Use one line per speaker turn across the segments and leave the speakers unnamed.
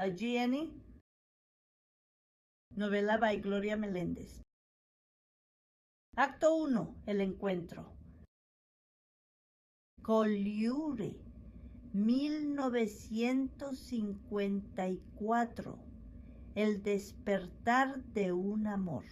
A Jenny. Novela by Gloria Meléndez. Acto 1. El encuentro. Collioure, 1954. El despertar de un amor.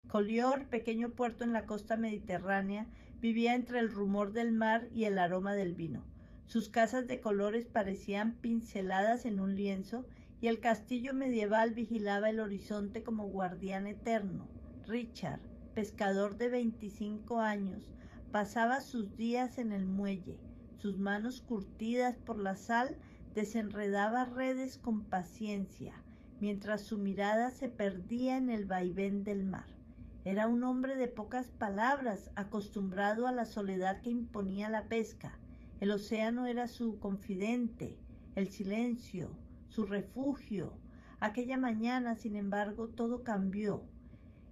Collioure, pequeño puerto en la costa mediterránea, vivía entre el rumor del mar y el aroma del vino. Sus casas de colores parecían pinceladas en un lienzo y el castillo medieval vigilaba el horizonte como guardián eterno. Richard, pescador de 25 años, pasaba sus días en el muelle. Sus manos curtidas por la sal desenredaba redes con paciencia, mientras su mirada se perdía en el vaivén del mar. Era un hombre de pocas palabras, acostumbrado a la soledad que imponía la pesca. El océano era su confidente, el silencio, su refugio. Aquella mañana, sin embargo, todo cambió.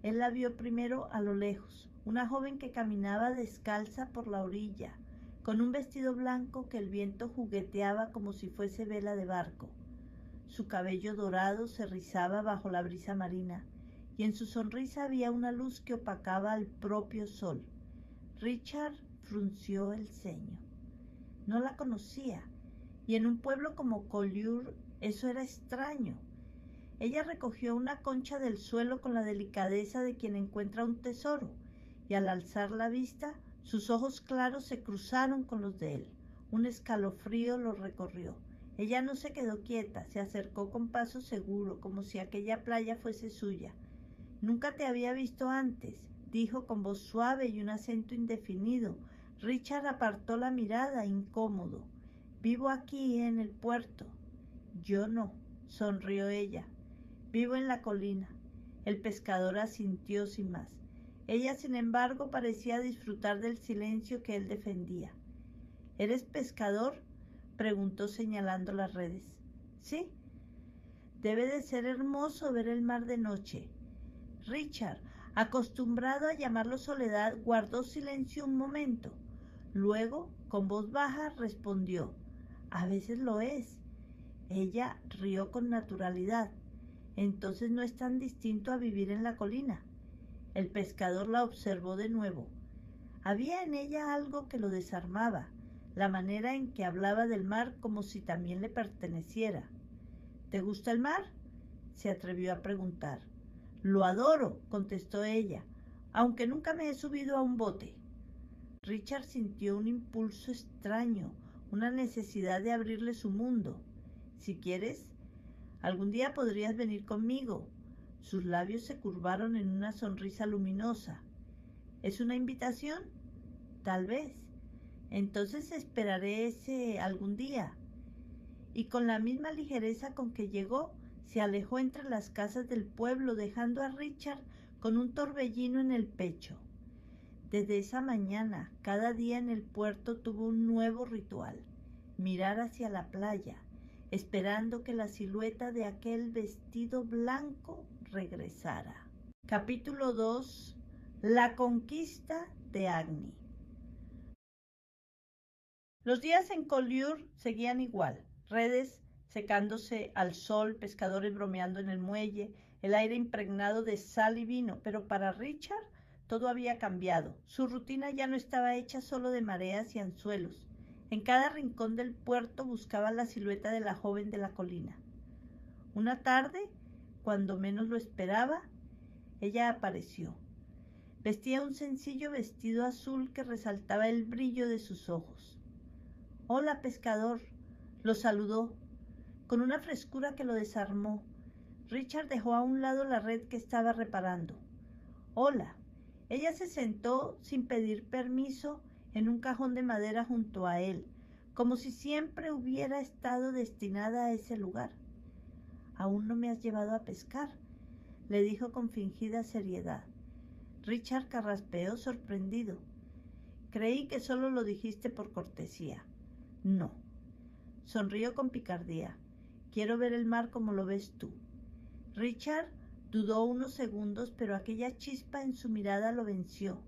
Él la vio primero a lo lejos, una joven que caminaba descalza por la orilla, con un vestido blanco que el viento jugueteaba como si fuese vela de barco. Su cabello dorado se rizaba bajo la brisa marina, y en su sonrisa había una luz que opacaba al propio sol. Richard frunció el ceño. No la conocía, y en un pueblo como Collioure eso era extraño. Ella recogió una concha del suelo con la delicadeza de quien encuentra un tesoro, y al alzar la vista, sus ojos claros se cruzaron con los de él. Un escalofrío lo recorrió. Ella no se quedó quieta, se acercó con paso seguro, como si aquella playa fuese suya. «Nunca te había visto antes», dijo con voz suave y un acento indefinido. Richard apartó la mirada, incómodo. «Vivo aquí, en el puerto». «Yo no», sonrió ella. «Vivo en la colina». El pescador asintió sin más. Ella, sin embargo, parecía disfrutar del silencio que él defendía. «¿Eres pescador?», preguntó señalando las redes. «Sí». «Debe de ser hermoso ver el mar de noche». Richard, acostumbrado a llamarlo soledad, guardó silencio un momento. Luego, con voz baja, respondió: «A veces lo es». Ella rió con naturalidad. «Entonces no es tan distinto a vivir en la colina». El pescador la observó de nuevo. Había en ella algo que lo desarmaba, la manera en que hablaba del mar como si también le perteneciera. «¿Te gusta el mar?», se atrevió a preguntar. «Lo adoro», contestó ella, «aunque nunca me he subido a un bote». Richard sintió un impulso extraño, una necesidad de abrirle su mundo. «Si quieres, algún día podrías venir conmigo». Sus labios se curvaron en una sonrisa luminosa. «¿Es una invitación?». «Tal vez». «Entonces esperaré ese algún día». Y con la misma ligereza con que llegó, se alejó entre las casas del pueblo, dejando a Richard con un torbellino en el pecho. Desde esa mañana, cada día en el puerto tuvo un nuevo ritual: mirar hacia la playa, esperando que la silueta de aquel vestido blanco regresara. Capítulo 2. La conquista de Agni. Los días en Collioure seguían igual. Redes secándose al sol, pescadores bromeando en el muelle, el aire impregnado de sal y vino, pero para Richard todo había cambiado. Su rutina ya no estaba hecha solo de mareas y anzuelos. En cada rincón del puerto buscaba la silueta de la joven de la colina. Una tarde, cuando menos lo esperaba, ella apareció. Vestía un sencillo vestido azul que resaltaba el brillo de sus ojos. «Hola, pescador», lo saludó, con una frescura que lo desarmó. Richard dejó a un lado la red que estaba reparando. «Hola». Ella se sentó sin pedir permiso en un cajón de madera junto a él, como si siempre hubiera estado destinada a ese lugar. «Aún no me has llevado a pescar», le dijo con fingida seriedad. Richard carraspeó sorprendido. «Creí que solo lo dijiste por cortesía». «No». Sonrió con picardía. «Quiero ver el mar como lo ves tú». Richard dudó unos segundos, pero aquella chispa en su mirada lo venció.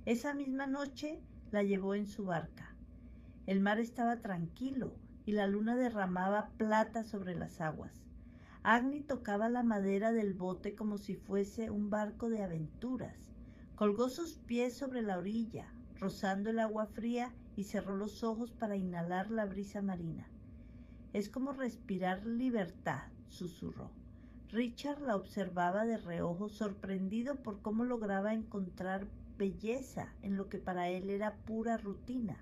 Esa misma noche la llevó en su barca. El mar estaba tranquilo, y la luna derramaba plata sobre las aguas. Agni tocaba la madera del bote como si fuese un barco de aventuras. Colgó sus pies sobre la orilla, rozando el agua fría, y cerró los ojos para inhalar la brisa marina. Es como respirar libertad, susurró. Richard la observaba de reojo, sorprendido por cómo lograba encontrar belleza en lo que para él era pura rutina.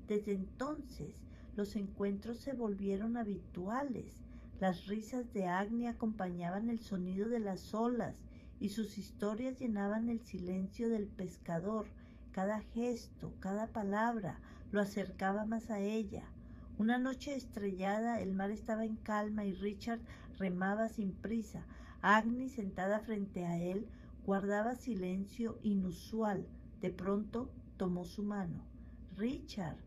Desde entonces, los encuentros se volvieron habituales. Las risas de Agni acompañaban el sonido de las olas y sus historias llenaban el silencio del pescador. Cada gesto, cada palabra lo acercaba más a ella. Una noche estrellada, el mar estaba en calma y Richard remaba sin prisa. Agni, sentada frente a él, guardaba silencio inusual. De pronto tomó su mano. Richard,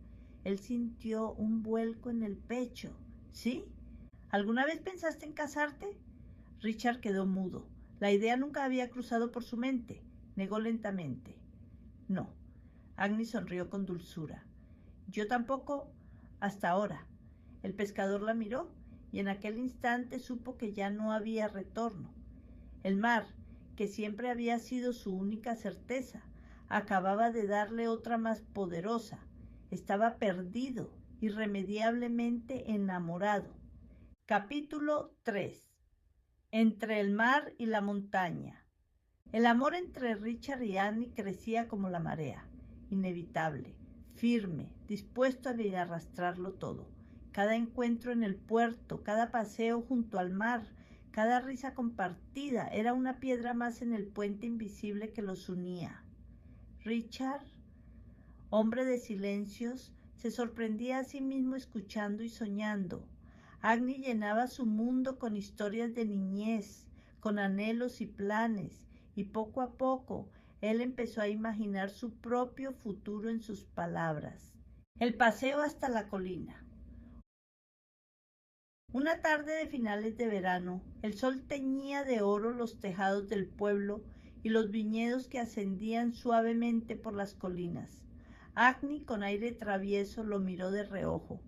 él sintió un vuelco en el pecho. ¿Sí? ¿Alguna vez pensaste en casarte? Richard quedó mudo. La idea nunca había cruzado por su mente. Negó lentamente. No. Agni sonrió con dulzura. Yo tampoco, hasta ahora. El pescador la miró y en aquel instante supo que ya no había retorno. El mar, que siempre había sido su única certeza, acababa de darle otra más poderosa. Estaba perdido, irremediablemente enamorado. Capítulo 3. Entre el mar y la montaña. El amor entre Richard y Annie crecía como la marea, inevitable, firme, dispuesto a arrastrarlo todo. Cada encuentro en el puerto, cada paseo junto al mar, cada risa compartida era una piedra más en el puente invisible que los unía. Richard, hombre de silencios, se sorprendía a sí mismo escuchando y soñando. Agni llenaba su mundo con historias de niñez, con anhelos y planes, y poco a poco él empezó a imaginar su propio futuro en sus palabras. El paseo hasta la colina. Una tarde de finales de verano, el sol teñía de oro los tejados del pueblo y los viñedos que ascendían suavemente por las colinas. Agni, con aire travieso, lo miró de reojo.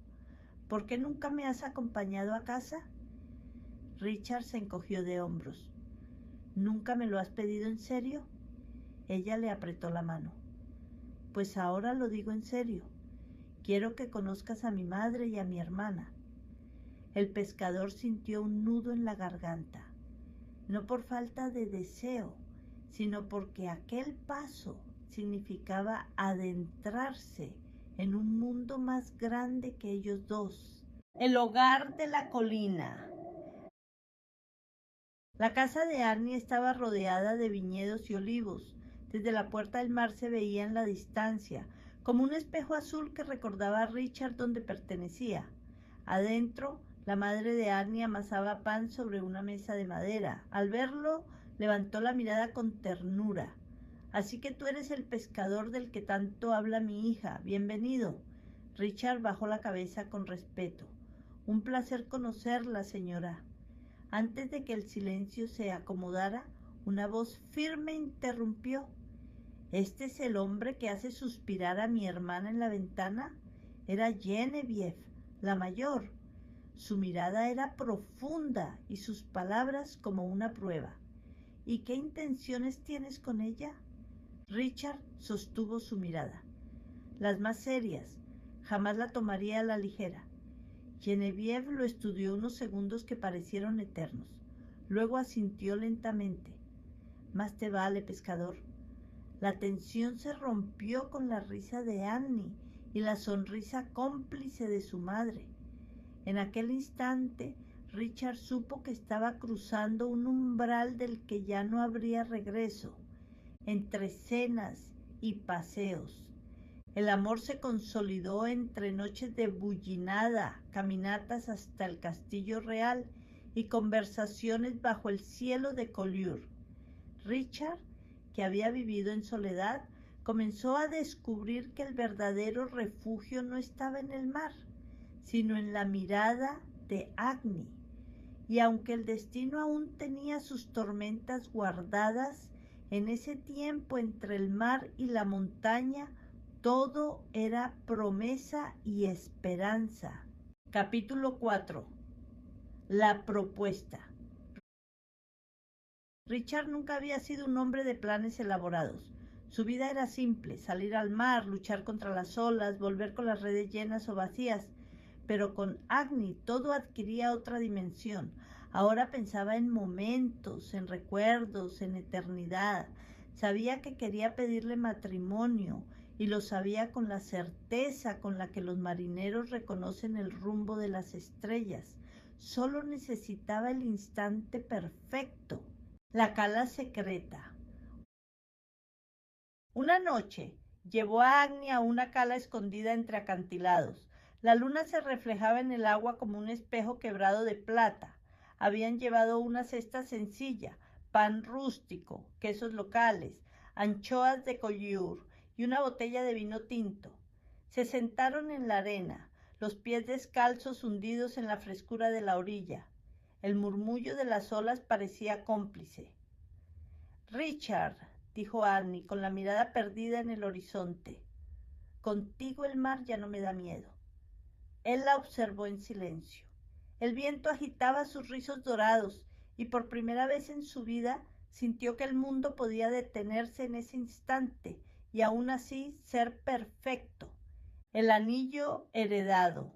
¿Por qué nunca me has acompañado a casa? Richard se encogió de hombros. ¿Nunca me lo has pedido en serio? Ella le apretó la mano. Pues ahora lo digo en serio. Quiero que conozcas a mi madre y a mi hermana. El pescador sintió un nudo en la garganta, no por falta de deseo, sino porque aquel paso significaba adentrarse en un mundo más grande que ellos dos. El hogar de la colina. La casa de Arnie estaba rodeada de viñedos y olivos. Desde la puerta del mar se veía en la distancia, como un espejo azul que recordaba a Richard donde pertenecía. Adentro, la madre de Arnie amasaba pan sobre una mesa de madera. Al verlo, levantó la mirada con ternura. Así que tú eres el pescador del que tanto habla mi hija. Bienvenido. Richard bajó la cabeza con respeto. Un placer conocerla, señora. Antes de que el silencio se acomodara, una voz firme interrumpió. ¿Este es el hombre que hace suspirar a mi hermana en la ventana? Era Genevieve, la mayor. Su mirada era profunda y sus palabras como una prueba. ¿Y qué intenciones tienes con ella? Richard sostuvo su mirada. Las más serias. Jamás la tomaría a la ligera. Genevieve lo estudió unos segundos que parecieron eternos. Luego asintió lentamente. Más te vale, pescador. La tensión se rompió con la risa de Annie y la sonrisa cómplice de su madre. En aquel instante, Richard supo que estaba cruzando un umbral del que ya no habría regreso. Entre cenas y paseos. El amor se consolidó entre noches de bullinada, caminatas hasta el castillo real y conversaciones bajo el cielo de Collioure. Richard, que había vivido en soledad, comenzó a descubrir que el verdadero refugio no estaba en el mar, sino en la mirada de Agni. Y aunque el destino aún tenía sus tormentas guardadas, en ese tiempo entre el mar y la montaña, todo era promesa y esperanza. Capítulo 4. La propuesta. Richard nunca había sido un hombre de planes elaborados. Su vida era simple: salir al mar, luchar contra las olas, volver con las redes llenas o vacías. Pero con Agni todo adquiría otra dimensión. Ahora pensaba en momentos, en recuerdos, en eternidad. Sabía que quería pedirle matrimonio, y lo sabía con la certeza con la que los marineros reconocen el rumbo de las estrellas. Solo necesitaba el instante perfecto. La cala secreta. Una noche llevó a Agni a una cala escondida entre acantilados. La luna se reflejaba en el agua como un espejo quebrado de plata. Habían llevado una cesta sencilla: pan rústico, quesos locales, anchoas de Collioure y una botella de vino tinto. Se sentaron en la arena, los pies descalzos hundidos en la frescura de la orilla. El murmullo de las olas parecía cómplice. «Richard», dijo Agni, con la mirada perdida en el horizonte, «contigo el mar ya no me da miedo». Él la observó en silencio. El viento agitaba sus rizos dorados, y por primera vez en su vida sintió que el mundo podía detenerse en ese instante y aún así ser perfecto. El anillo heredado.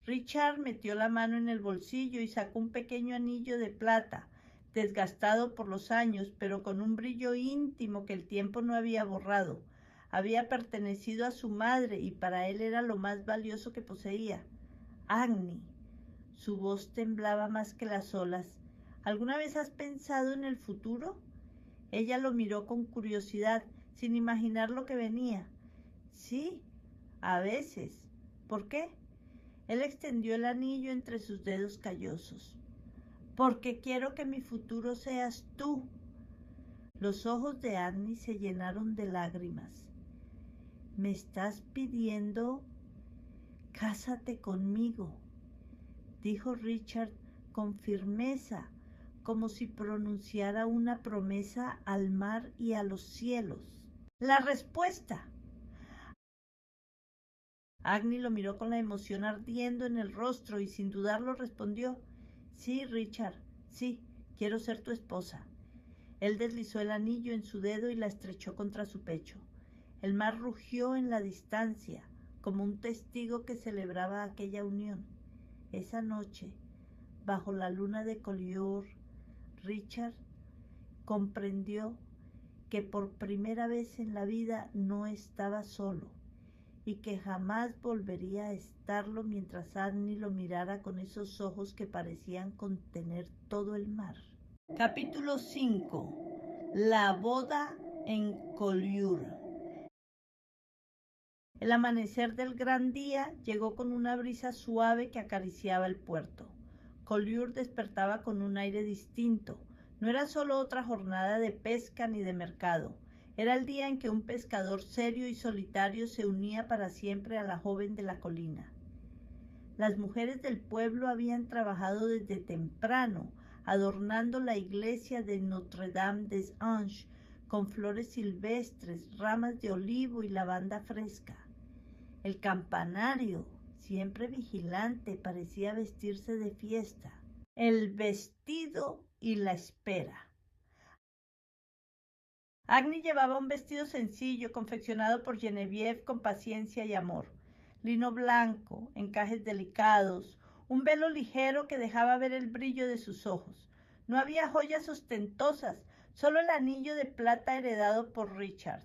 Richard metió la mano en el bolsillo y sacó un pequeño anillo de plata, desgastado por los años, pero con un brillo íntimo que el tiempo no había borrado. Había pertenecido a su madre y para él era lo más valioso que poseía. «Agni». Su voz temblaba más que las olas. «¿Alguna vez has pensado en el futuro?». Ella lo miró con curiosidad, sin imaginar lo que venía. «Sí, a veces». «¿Por qué?». Él extendió el anillo entre sus dedos callosos. «Porque quiero que mi futuro seas tú». Los ojos de Agni se llenaron de lágrimas. «¿Me estás pidiendo? Cásate conmigo», dijo Richard con firmeza, como si pronunciara una promesa al mar y a los cielos. La respuesta. Agni lo miró con la emoción ardiendo en el rostro y sin dudarlo respondió: «Sí, Richard, sí, quiero ser tu esposa». Él deslizó el anillo en su dedo y la estrechó contra su pecho. El mar rugió en la distancia, como un testigo que celebraba aquella unión. Esa noche, bajo la luna de Collioure, Richard comprendió que por primera vez en la vida no estaba solo, y que jamás volvería a estarlo mientras Agni lo mirara con esos ojos que parecían contener todo el mar. Capítulo 5. La boda en Collioure. El amanecer del gran día llegó con una brisa suave que acariciaba el puerto. Collioure despertaba con un aire distinto. No era solo otra jornada de pesca ni de mercado. Era el día en que un pescador serio y solitario se unía para siempre a la joven de la colina. Las mujeres del pueblo habían trabajado desde temprano, adornando la iglesia de Notre-Dame des Anges con flores silvestres, ramas de olivo y lavanda fresca. El campanario, siempre vigilante, parecía vestirse de fiesta. El vestido y la espera. Agni llevaba un vestido sencillo, confeccionado por Genevieve con paciencia y amor. Lino blanco, encajes delicados, un velo ligero que dejaba ver el brillo de sus ojos. No había joyas ostentosas, solo el anillo de plata heredado por Richard.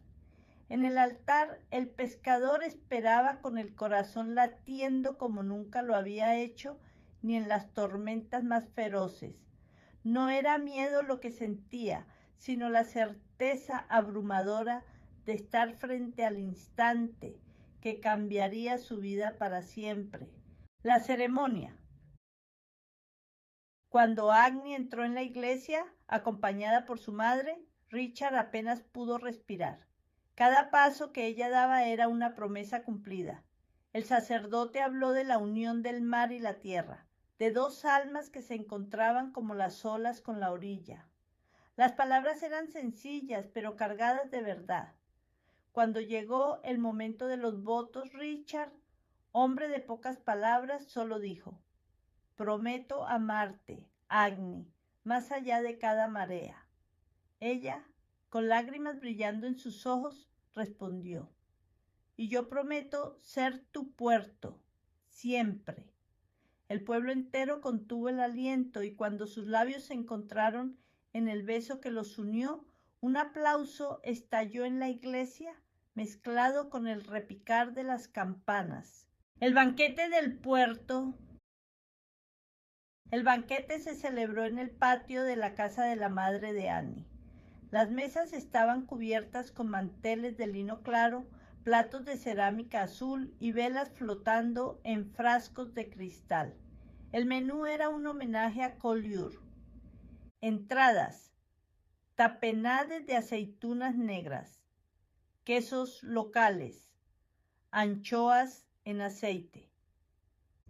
En el altar, el pescador esperaba con el corazón latiendo como nunca lo había hecho, ni en las tormentas más feroces. No era miedo lo que sentía, sino la certeza abrumadora de estar frente al instante que cambiaría su vida para siempre. La ceremonia. Cuando Agni entró en la iglesia, acompañada por su madre, Richard apenas pudo respirar. Cada paso que ella daba era una promesa cumplida. El sacerdote habló de la unión del mar y la tierra, de dos almas que se encontraban como las olas con la orilla. Las palabras eran sencillas, pero cargadas de verdad. Cuando llegó el momento de los votos, Richard Hombre de pocas palabras, solo dijo: prometo amarte, Agni, más allá de cada marea. Ella, con lágrimas brillando en sus ojos, respondió: y yo prometo ser tu puerto, siempre. El pueblo entero contuvo el aliento y cuando sus labios se encontraron en el beso que los unió, un aplauso estalló en la iglesia, mezclado con el repicar de las campanas. El banquete del puerto. El banquete se celebró en el patio de la casa de la madre de Annie. Las mesas estaban cubiertas con manteles de lino claro, platos de cerámica azul y velas flotando en frascos de cristal. El menú era un homenaje a Collioure. Entradas: tapenades de aceitunas negras, quesos locales, anchoas en aceite.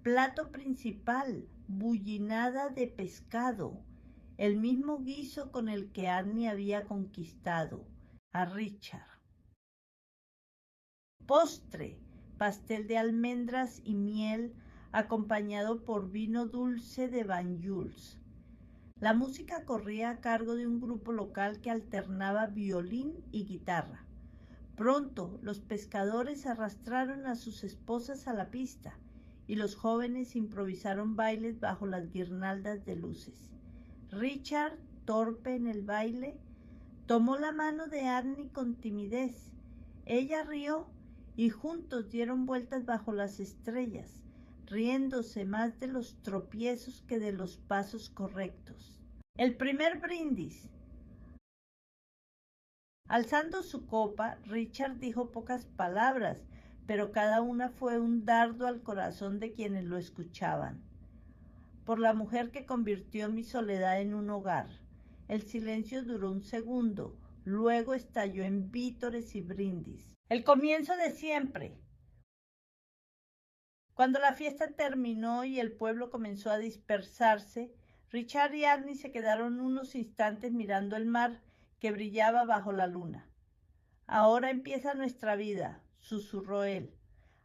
Plato principal: bullinada de pescado, el mismo guiso con el que Annie había conquistado a Richard. Postre: pastel de almendras y miel acompañado por vino dulce de Banjuls. La música corría a cargo de un grupo local que alternaba violín y guitarra. Pronto los pescadores arrastraron a sus esposas a la pista y los jóvenes improvisaron bailes bajo las guirnaldas de luces. Richard, torpe en el baile, tomó la mano de Annie con timidez. Ella rió y juntos dieron vueltas bajo las estrellas, riéndose más de los tropiezos que de los pasos correctos. El primer brindis. Alzando su copa, Richard dijo pocas palabras, pero cada una fue un dardo al corazón de quienes lo escuchaban. Por la mujer que convirtió mi soledad en un hogar. El silencio duró un segundo, luego estalló en vítores y brindis. El comienzo de siempre. Cuando la fiesta terminó y el pueblo comenzó a dispersarse, Richard y Annie se quedaron unos instantes mirando el mar que brillaba bajo la luna. Ahora empieza nuestra vida, susurró él.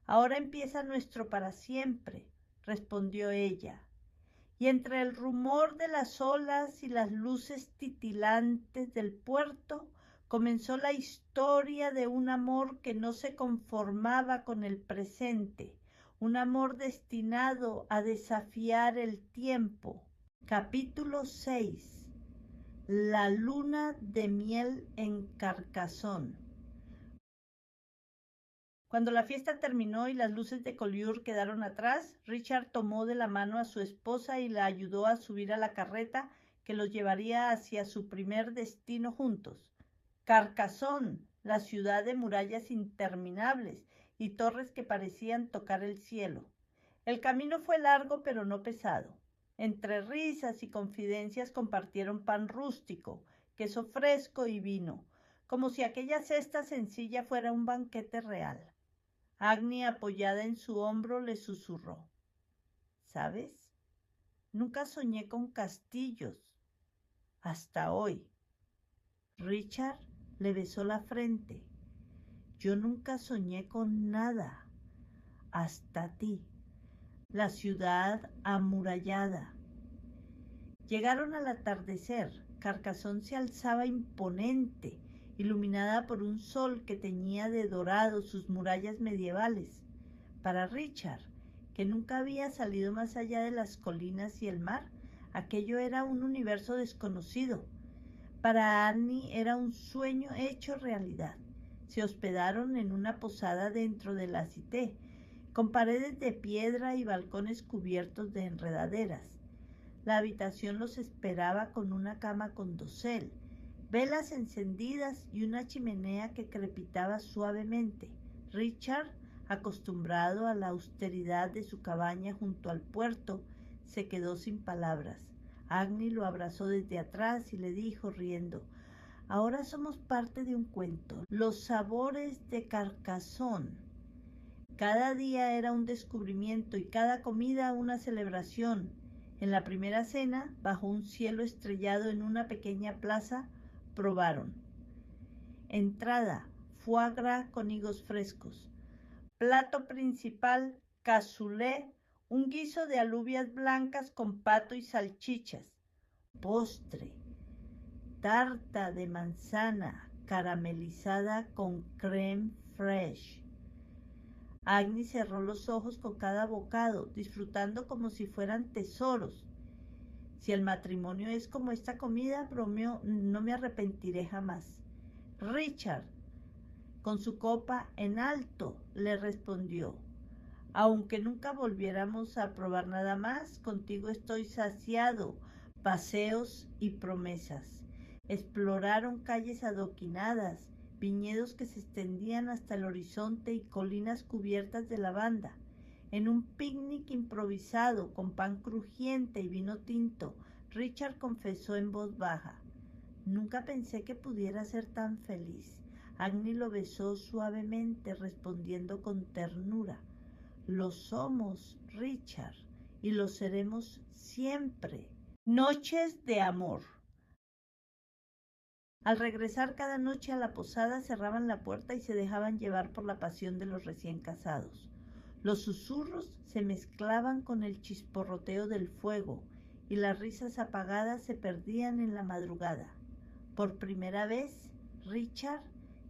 Ahora empieza nuestro para siempre, respondió ella. Y entre el rumor de las olas y las luces titilantes del puerto, comenzó la historia de un amor que no se conformaba con el presente, un amor destinado a desafiar el tiempo. Capítulo 6. La luna de miel en Carcassonne. Cuando la fiesta terminó y las luces de Collioure quedaron atrás, Richard tomó de la mano a su esposa y la ayudó a subir a la carreta que los llevaría hacia su primer destino juntos. Carcassonne, la ciudad de murallas interminables y torres que parecían tocar el cielo. El camino fue largo pero no pesado. Entre risas y confidencias compartieron pan rústico, queso fresco y vino, como si aquella cesta sencilla fuera un banquete real. Agni, apoyada en su hombro, le susurró: ¿sabes? Nunca soñé con castillos. Hasta hoy. Richard le besó la frente. Yo nunca soñé con nada. Hasta ti. La ciudad amurallada. Llegaron al atardecer. Carcassonne se alzaba imponente, iluminada por un sol que teñía de dorado sus murallas medievales. Para Richard, que nunca había salido más allá de las colinas y el mar, aquello era un universo desconocido. Para Annie era un sueño hecho realidad. Se hospedaron en una posada dentro de la Cité, con paredes de piedra y balcones cubiertos de enredaderas. La habitación los esperaba con una cama con dosel, velas encendidas y una chimenea que crepitaba suavemente. Richard, acostumbrado a la austeridad de su cabaña junto al puerto, se quedó sin palabras. Agni lo abrazó desde atrás y le dijo, riendo: ahora somos parte de un cuento, los sabores de Carcassonne. Cada día era un descubrimiento y cada comida una celebración. En la primera cena, bajo un cielo estrellado en una pequeña plaza, probaron: entrada, foie gras con higos frescos. Plato principal, cassoulet, un guiso de alubias blancas con pato y salchichas. Postre, tarta de manzana caramelizada con crème fraîche. Agni cerró los ojos con cada bocado, disfrutando como si fueran tesoros. Si el matrimonio es como esta comida, bromeó, no me arrepentiré jamás. Richard, con su copa en alto, le respondió: aunque nunca volviéramos a probar nada más, contigo estoy saciado. Paseos y promesas. Exploraron calles adoquinadas, viñedos que se extendían hasta el horizonte y colinas cubiertas de lavanda. En un picnic improvisado, con pan crujiente y vino tinto, Richard confesó en voz baja: nunca pensé que pudiera ser tan feliz. Agni lo besó suavemente, respondiendo con ternura: lo somos, Richard, y lo seremos siempre. Noches de amor. Al regresar cada noche a la posada, cerraban la puerta y se dejaban llevar por la pasión de los recién casados. Los susurros se mezclaban con el chisporroteo del fuego y las risas apagadas se perdían en la madrugada. Por primera vez, Richard,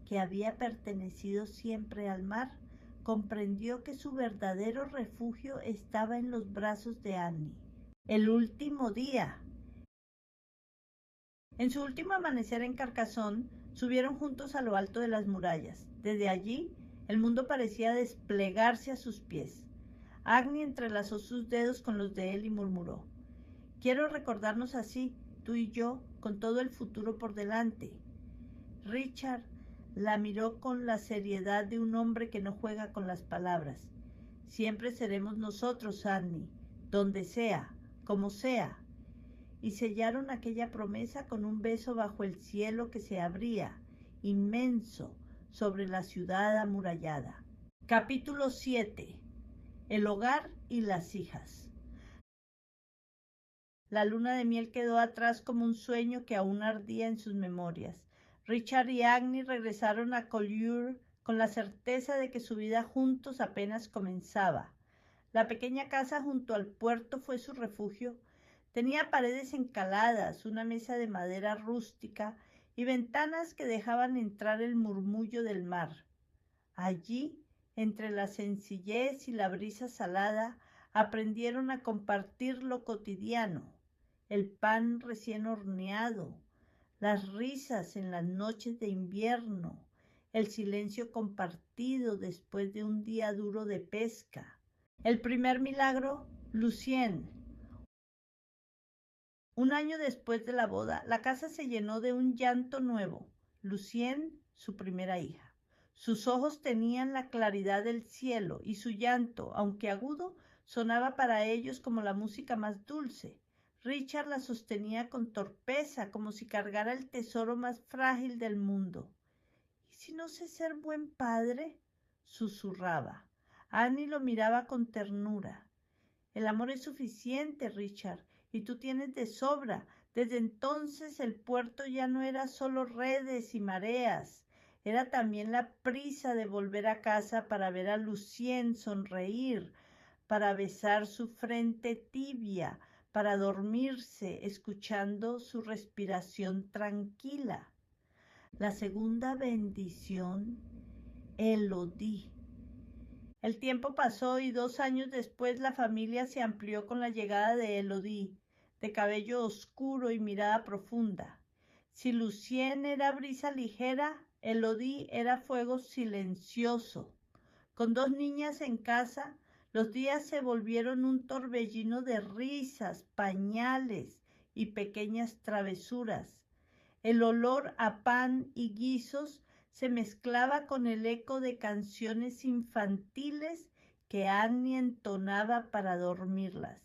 que había pertenecido siempre al mar, comprendió que su verdadero refugio estaba en los brazos de Annie. El último día. En su último amanecer en Carcassonne, subieron juntos a lo alto de las murallas. Desde allí, el mundo parecía desplegarse a sus pies. Agni entrelazó sus dedos con los de él y murmuró: quiero recordarnos así, tú y yo, con todo el futuro por delante. Richard la miró con la seriedad de un hombre que no juega con las palabras. Siempre seremos nosotros, Agni, donde sea, como sea. Y sellaron aquella promesa con un beso bajo el cielo que se abría, inmenso, sobre la ciudad amurallada. Capítulo 7. El hogar y las hijas. La luna de miel quedó atrás como un sueño que aún ardía en sus memorias. Richard y Agni regresaron a Collioure con la certeza de que su vida juntos apenas comenzaba. La pequeña casa junto al puerto fue su refugio. Tenía paredes encaladas, una mesa de madera rústica y ventanas que dejaban entrar el murmullo del mar. Allí, entre la sencillez y la brisa salada, aprendieron a compartir lo cotidiano: el pan recién horneado, las risas en las noches de invierno, el silencio compartido después de un día duro de pesca. El primer milagro, Lucien. Un año después de la boda, la casa se llenó de un llanto nuevo. Lucien, su primera hija. Sus ojos tenían la claridad del cielo y su llanto, aunque agudo, sonaba para ellos como la música más dulce. Richard la sostenía con torpeza, como si cargara el tesoro más frágil del mundo. ¿Y si no sé ser buen padre?, susurraba. Annie lo miraba con ternura. El amor es suficiente, Richard, y tú tienes de sobra. Desde entonces el puerto ya no era solo redes y mareas, era también la prisa de volver a casa para ver a Lucien sonreír, para besar su frente tibia, para dormirse escuchando su respiración tranquila. La segunda bendición, Elodie. El tiempo pasó y 2 años después la familia se amplió con la llegada de Elodie, de cabello oscuro y mirada profunda. Si Lucien era brisa ligera, Elodie era fuego silencioso. Con 2 niñas en casa, los días se volvieron un torbellino de risas, pañales y pequeñas travesuras. El olor a pan y guisos se mezclaba con el eco de canciones infantiles que Annie entonaba para dormirlas.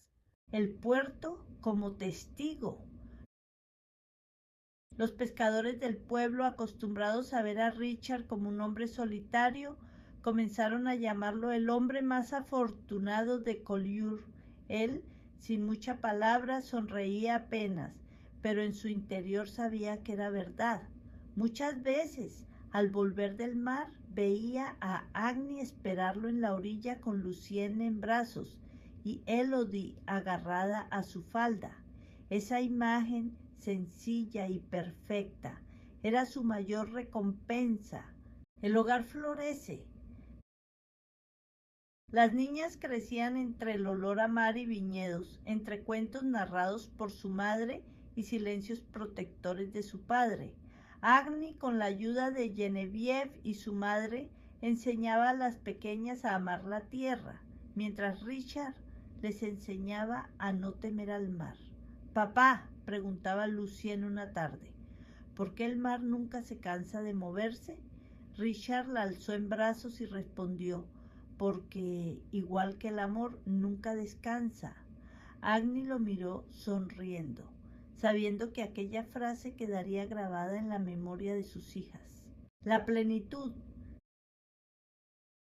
El puerto como testigo. Los pescadores del pueblo, acostumbrados a ver a Richard como un hombre solitario, comenzaron a llamarlo el hombre más afortunado de Collioure. Él, sin mucha palabra, sonreía apenas, pero en su interior sabía que era verdad. Muchas veces, al volver del mar, veía a Agni esperarlo en la orilla con Lucienne en brazos y Elodie agarrada a su falda. Esa imagen sencilla y perfecta era su mayor recompensa. El hogar florece. Las niñas crecían entre el olor a mar y viñedos, entre cuentos narrados por su madre y silencios protectores de su padre. Agni, con la ayuda de Genevieve y su madre, enseñaba a las pequeñas a amar la tierra, mientras Richard les enseñaba a no temer al mar. «Papá», preguntaba Lucienne una tarde, «¿por qué el mar nunca se cansa de moverse?» Richard la alzó en brazos y respondió: «porque, igual que el amor, nunca descansa». Agni lo miró sonriendo, sabiendo que aquella frase quedaría grabada en la memoria de sus hijas. La plenitud.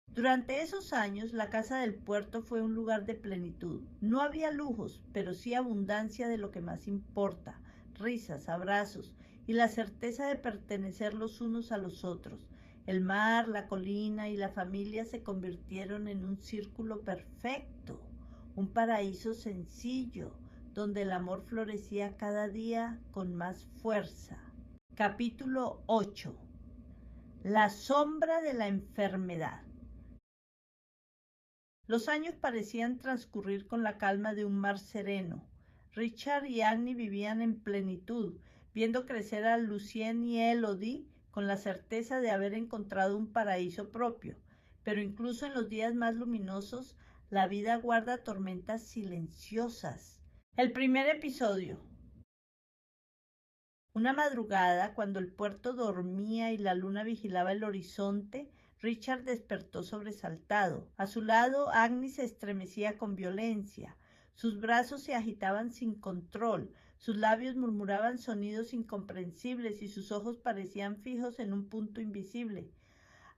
Durante esos años, la casa del puerto fue un lugar de plenitud. No había lujos, pero sí abundancia de lo que más importa: risas, abrazos y la certeza de pertenecer los unos a los otros. El mar, la colina y la familia se convirtieron en un círculo perfecto, un paraíso sencillo, donde el amor florecía cada día con más fuerza. Capítulo 8. La sombra de la enfermedad. Los años parecían transcurrir con la calma de un mar sereno. Richard y Agni vivían en plenitud, viendo crecer a Lucienne y Elodie con la certeza de haber encontrado un paraíso propio. Pero incluso en los días más luminosos, la vida guarda tormentas silenciosas. El primer episodio. Una madrugada, cuando el puerto dormía y la luna vigilaba el horizonte, Richard despertó sobresaltado. A su lado, Agni se estremecía con violencia. Sus brazos se agitaban sin control, sus labios murmuraban sonidos incomprensibles y sus ojos parecían fijos en un punto invisible.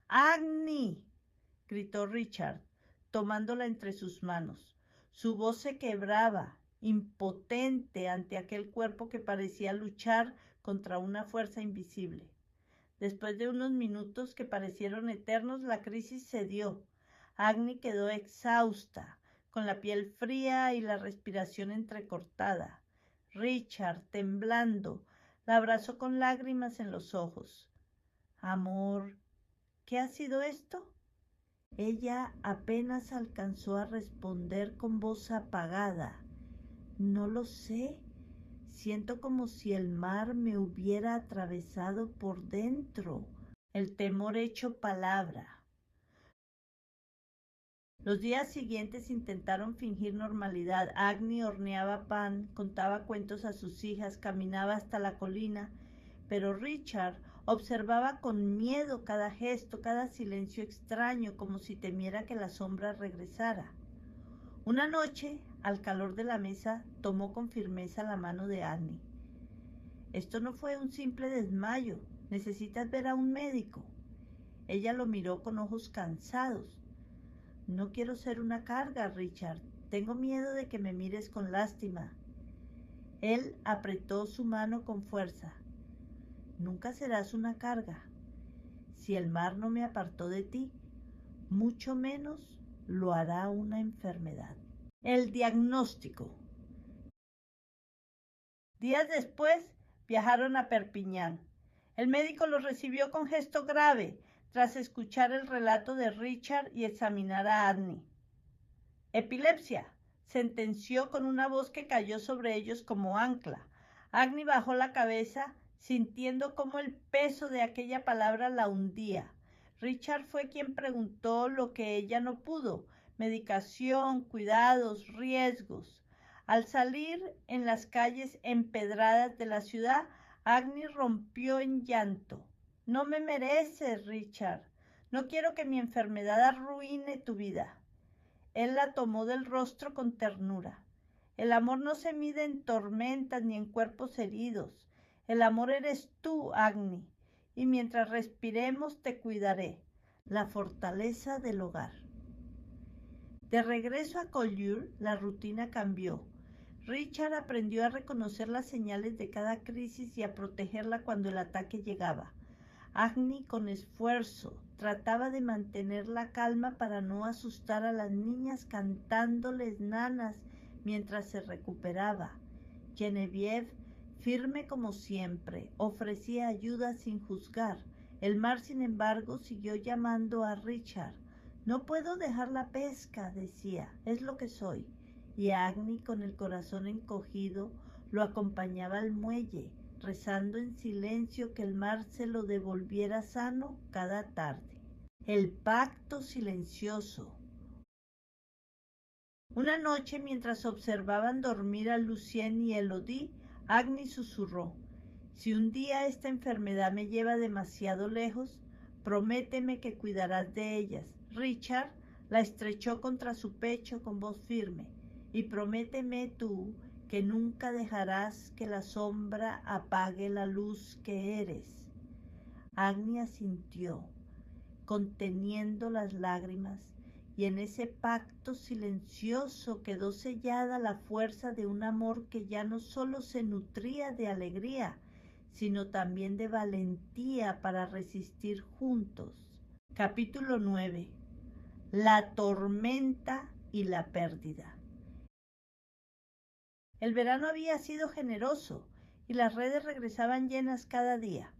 «¡Agni!», gritó Richard, tomándola entre sus manos. Su voz se quebraba, impotente ante aquel cuerpo que parecía luchar contra una fuerza invisible. Después de unos minutos que parecieron eternos, la crisis cedió. Agni quedó exhausta, con la piel fría y la respiración entrecortada. Richard, temblando, la abrazó con lágrimas en los ojos. «Amor, ¿qué ha sido esto?». Ella apenas alcanzó a responder con voz apagada: «No lo sé. Siento como si el mar me hubiera atravesado por dentro». El temor hecho palabra. Los días siguientes intentaron fingir normalidad. Agni horneaba pan, contaba cuentos a sus hijas, caminaba hasta la colina, pero Richard observaba con miedo cada gesto, cada silencio extraño, como si temiera que la sombra regresara. Una noche, al calor de la mesa, tomó con firmeza la mano de Agni. «Esto no fue un simple desmayo. Necesitas ver a un médico». Ella lo miró con ojos cansados. «No quiero ser una carga, Richard. Tengo miedo de que me mires con lástima». Él apretó su mano con fuerza. «Nunca serás una carga. Si el mar no me apartó de ti, mucho menos lo hará una enfermedad». El diagnóstico. Días después viajaron a Perpiñán. El médico los recibió con gesto grave, tras escuchar el relato de Richard y examinar a Agni. «Epilepsia», sentenció con una voz que cayó sobre ellos como ancla. Agni bajó la cabeza, sintiendo cómo el peso de aquella palabra la hundía. Richard fue quien preguntó lo que ella no pudo: medicación, cuidados, riesgos. Al salir en las calles empedradas de la ciudad, Agni rompió en llanto. «No me mereces, Richard. No quiero que mi enfermedad arruine tu vida». Él la tomó del rostro con ternura. «El amor no se mide en tormentas ni en cuerpos heridos. El amor eres tú, Agni, y mientras respiremos te cuidaré». La fortaleza del hogar. De regreso a Collioure, la rutina cambió. Richard aprendió a reconocer las señales de cada crisis y a protegerla cuando el ataque llegaba. Agni con esfuerzo trataba de mantener la calma para no asustar a las niñas cantándoles nanas mientras se recuperaba. Genevieve, firme como siempre, ofrecía ayuda sin juzgar. El mar, sin embargo, siguió llamando a Richard. No puedo dejar la pesca, decía, es lo que soy. Y Agni, con el corazón encogido, lo acompañaba al muelle, rezando en silencio que el mar se lo devolviera sano cada tarde. El pacto silencioso. Una noche, mientras observaban dormir a Lucien y Elodie, Agni susurró: si un día esta enfermedad me lleva demasiado lejos, prométeme que cuidarás de ellas. Richard la estrechó contra su pecho con voz firme. Y prométeme tú que nunca dejarás que la sombra apague la luz que eres. Agni asintió, conteniendo las lágrimas, y en ese pacto silencioso quedó sellada la fuerza de un amor que ya no solo se nutría de alegría, sino también de valentía para resistir juntos. Capítulo 9. La tormenta y la pérdida. El verano había sido generoso y las redes regresaban llenas cada día.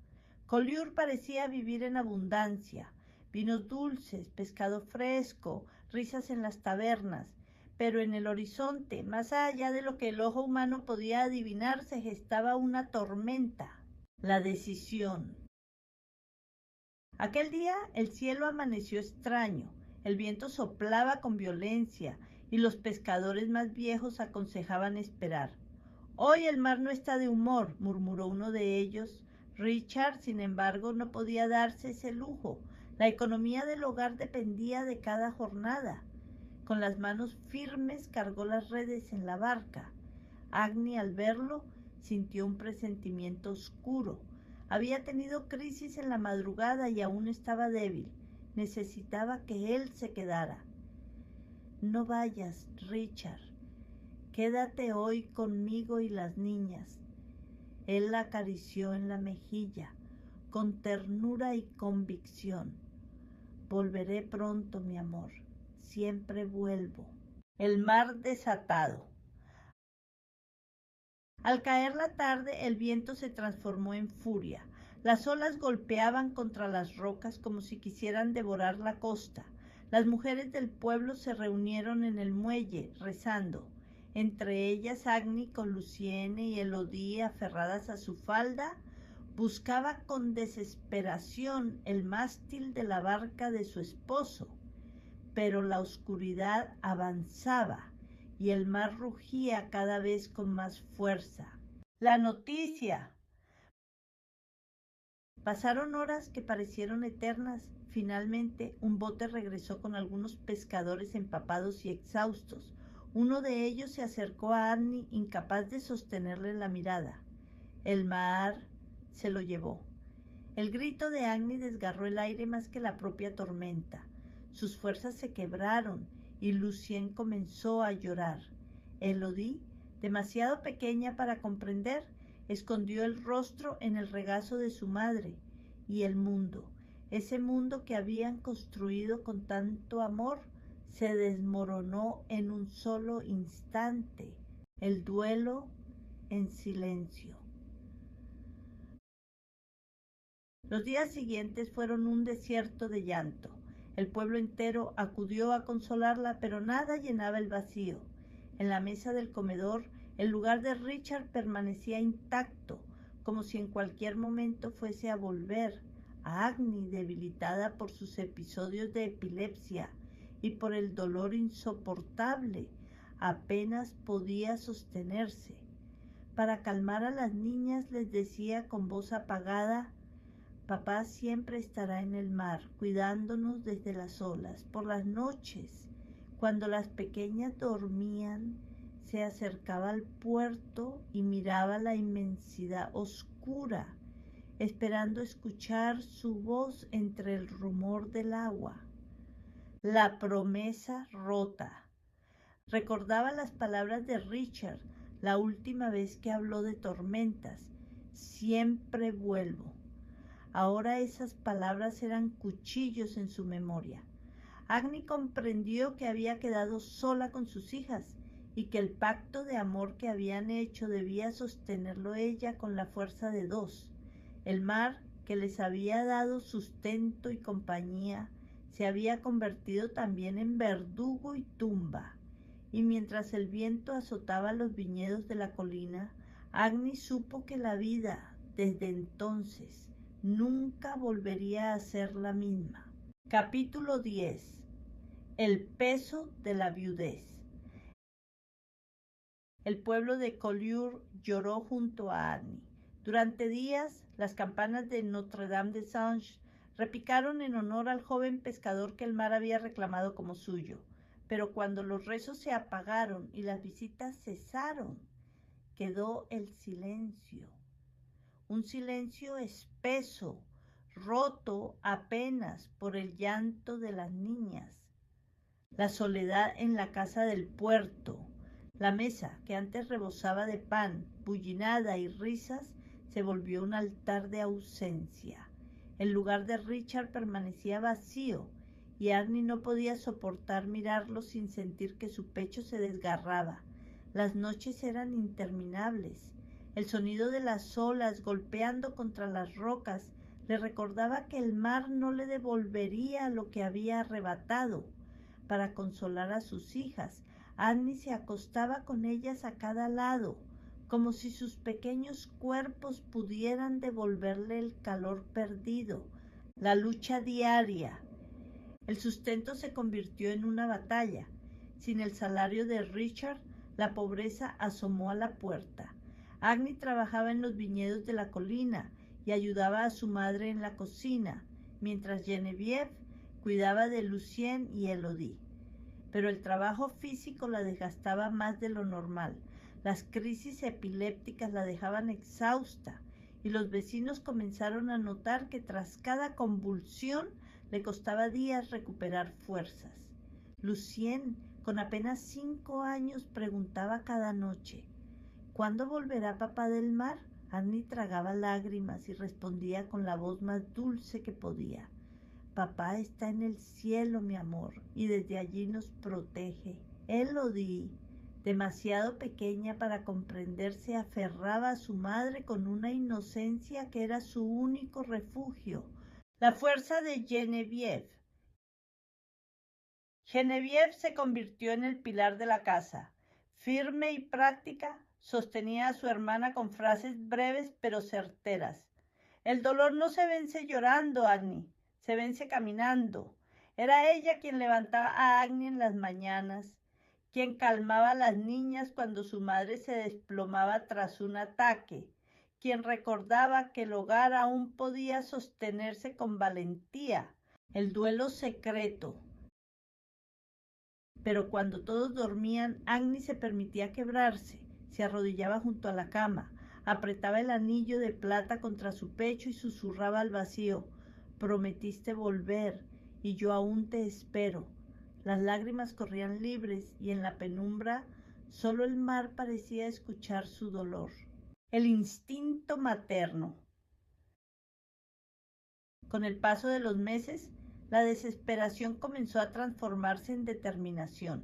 Collioure parecía vivir en abundancia, vinos dulces, pescado fresco, risas en las tabernas, pero en el horizonte, más allá de lo que el ojo humano podía adivinar, se gestaba una tormenta, la decisión. Aquel día el cielo amaneció extraño, el viento soplaba con violencia y los pescadores más viejos aconsejaban esperar. Hoy el mar no está de humor, murmuró uno de ellos. Richard, sin embargo, no podía darse ese lujo. La economía del hogar dependía de cada jornada. Con las manos firmes cargó las redes en la barca. Agni, al verlo, sintió un presentimiento oscuro. Había tenido crisis en la madrugada y aún estaba débil. Necesitaba que él se quedara. No vayas, Richard. Quédate hoy conmigo y las niñas. Él la acarició en la mejilla, con ternura y convicción. Volveré pronto, mi amor. Siempre vuelvo. El mar desatado. Al caer la tarde, el viento se transformó en furia. Las olas golpeaban contra las rocas como si quisieran devorar la costa. Las mujeres del pueblo se reunieron en el muelle, rezando. Entre ellas Agni, con Lucienne y Elodie aferradas a su falda, buscaba con desesperación el mástil de la barca de su esposo. Pero la oscuridad avanzaba y el mar rugía cada vez con más fuerza. La noticia. Pasaron horas que parecieron eternas. Finalmente, un bote regresó con algunos pescadores empapados y exhaustos. Uno de ellos se acercó a Agni, incapaz de sostenerle la mirada. El mar se lo llevó. El grito de Agni desgarró el aire más que la propia tormenta. Sus fuerzas se quebraron y Lucien comenzó a llorar. Elodie, demasiado pequeña para comprender, escondió el rostro en el regazo de su madre. Y el mundo, ese mundo que habían construido con tanto amor, se desmoronó en un solo instante. El duelo en silencio. Los días siguientes fueron un desierto de llanto. El pueblo entero acudió a consolarla, pero nada llenaba el vacío. En la mesa del comedor, el lugar de Richard permanecía intacto, como si en cualquier momento fuese a volver. A Agni, debilitada por sus episodios de epilepsia y por el dolor insoportable, apenas podía sostenerse. Para calmar a las niñas les decía con voz apagada: papá siempre estará en el mar, cuidándonos desde las olas. Por las noches, cuando las pequeñas dormían, se acercaba al puerto y miraba la inmensidad oscura, esperando escuchar su voz entre el rumor del agua. La promesa rota. Recordaba las palabras de Richard la última vez que habló de tormentas. Siempre vuelvo. Ahora esas palabras eran cuchillos en su memoria. Agni comprendió que había quedado sola con sus hijas y que el pacto de amor que habían hecho debía sostenerlo ella con la fuerza de dos. El mar, que les había dado sustento y compañía, se había convertido también en verdugo y tumba. Y mientras el viento azotaba los viñedos de la colina, Agni supo que la vida, desde entonces, nunca volvería a ser la misma. Capítulo 10. El peso de la viudez. El pueblo de Collioure lloró junto a Agni. Durante días, las campanas de Notre-Dame-des-Anges repicaron en honor al joven pescador que el mar había reclamado como suyo. Pero cuando los rezos se apagaron y las visitas cesaron, quedó el silencio. Un silencio espeso, roto apenas por el llanto de las niñas. La soledad en la casa del puerto. La mesa, que antes rebosaba de pan, bullinada y risas, se volvió un altar de ausencia. El lugar de Richard permanecía vacío, y Agni no podía soportar mirarlo sin sentir que su pecho se desgarraba. Las noches eran interminables. El sonido de las olas golpeando contra las rocas le recordaba que el mar no le devolvería lo que había arrebatado. Para consolar a sus hijas, Agni se acostaba con ellas a cada lado, como si sus pequeños cuerpos pudieran devolverle el calor perdido, la lucha diaria. El sustento se convirtió en una batalla. Sin el salario de Richard, la pobreza asomó a la puerta. Agni trabajaba en los viñedos de la colina y ayudaba a su madre en la cocina, mientras Geneviève cuidaba de Lucien y Elodie. Pero el trabajo físico la desgastaba más de lo normal. Las crisis epilépticas la dejaban exhausta y los vecinos comenzaron a notar que tras cada convulsión le costaba días recuperar fuerzas. Lucien, con apenas 5 años, preguntaba cada noche: ¿cuándo volverá papá del mar? Agni tragaba lágrimas y respondía con la voz más dulce que podía: papá está en el cielo, mi amor, y desde allí nos protege. Elodie, demasiado pequeña para comprender, se aferraba a su madre con una inocencia que era su único refugio. La fuerza de Geneviève. Geneviève se convirtió en el pilar de la casa. Firme y práctica, sostenía a su hermana con frases breves pero certeras. El dolor no se vence llorando, Agni, se vence caminando. Era ella quien levantaba a Agni en las mañanas, quien calmaba a las niñas cuando su madre se desplomaba tras un ataque, quien recordaba que el hogar aún podía sostenerse con valentía. El duelo secreto. Pero cuando todos dormían, Agni se permitía quebrarse, se arrodillaba junto a la cama, apretaba el anillo de plata contra su pecho y susurraba al vacío: prometiste volver y yo aún te espero. Las lágrimas corrían libres y en la penumbra solo el mar parecía escuchar su dolor. El instinto materno. Con el paso de los meses, la desesperación comenzó a transformarse en determinación.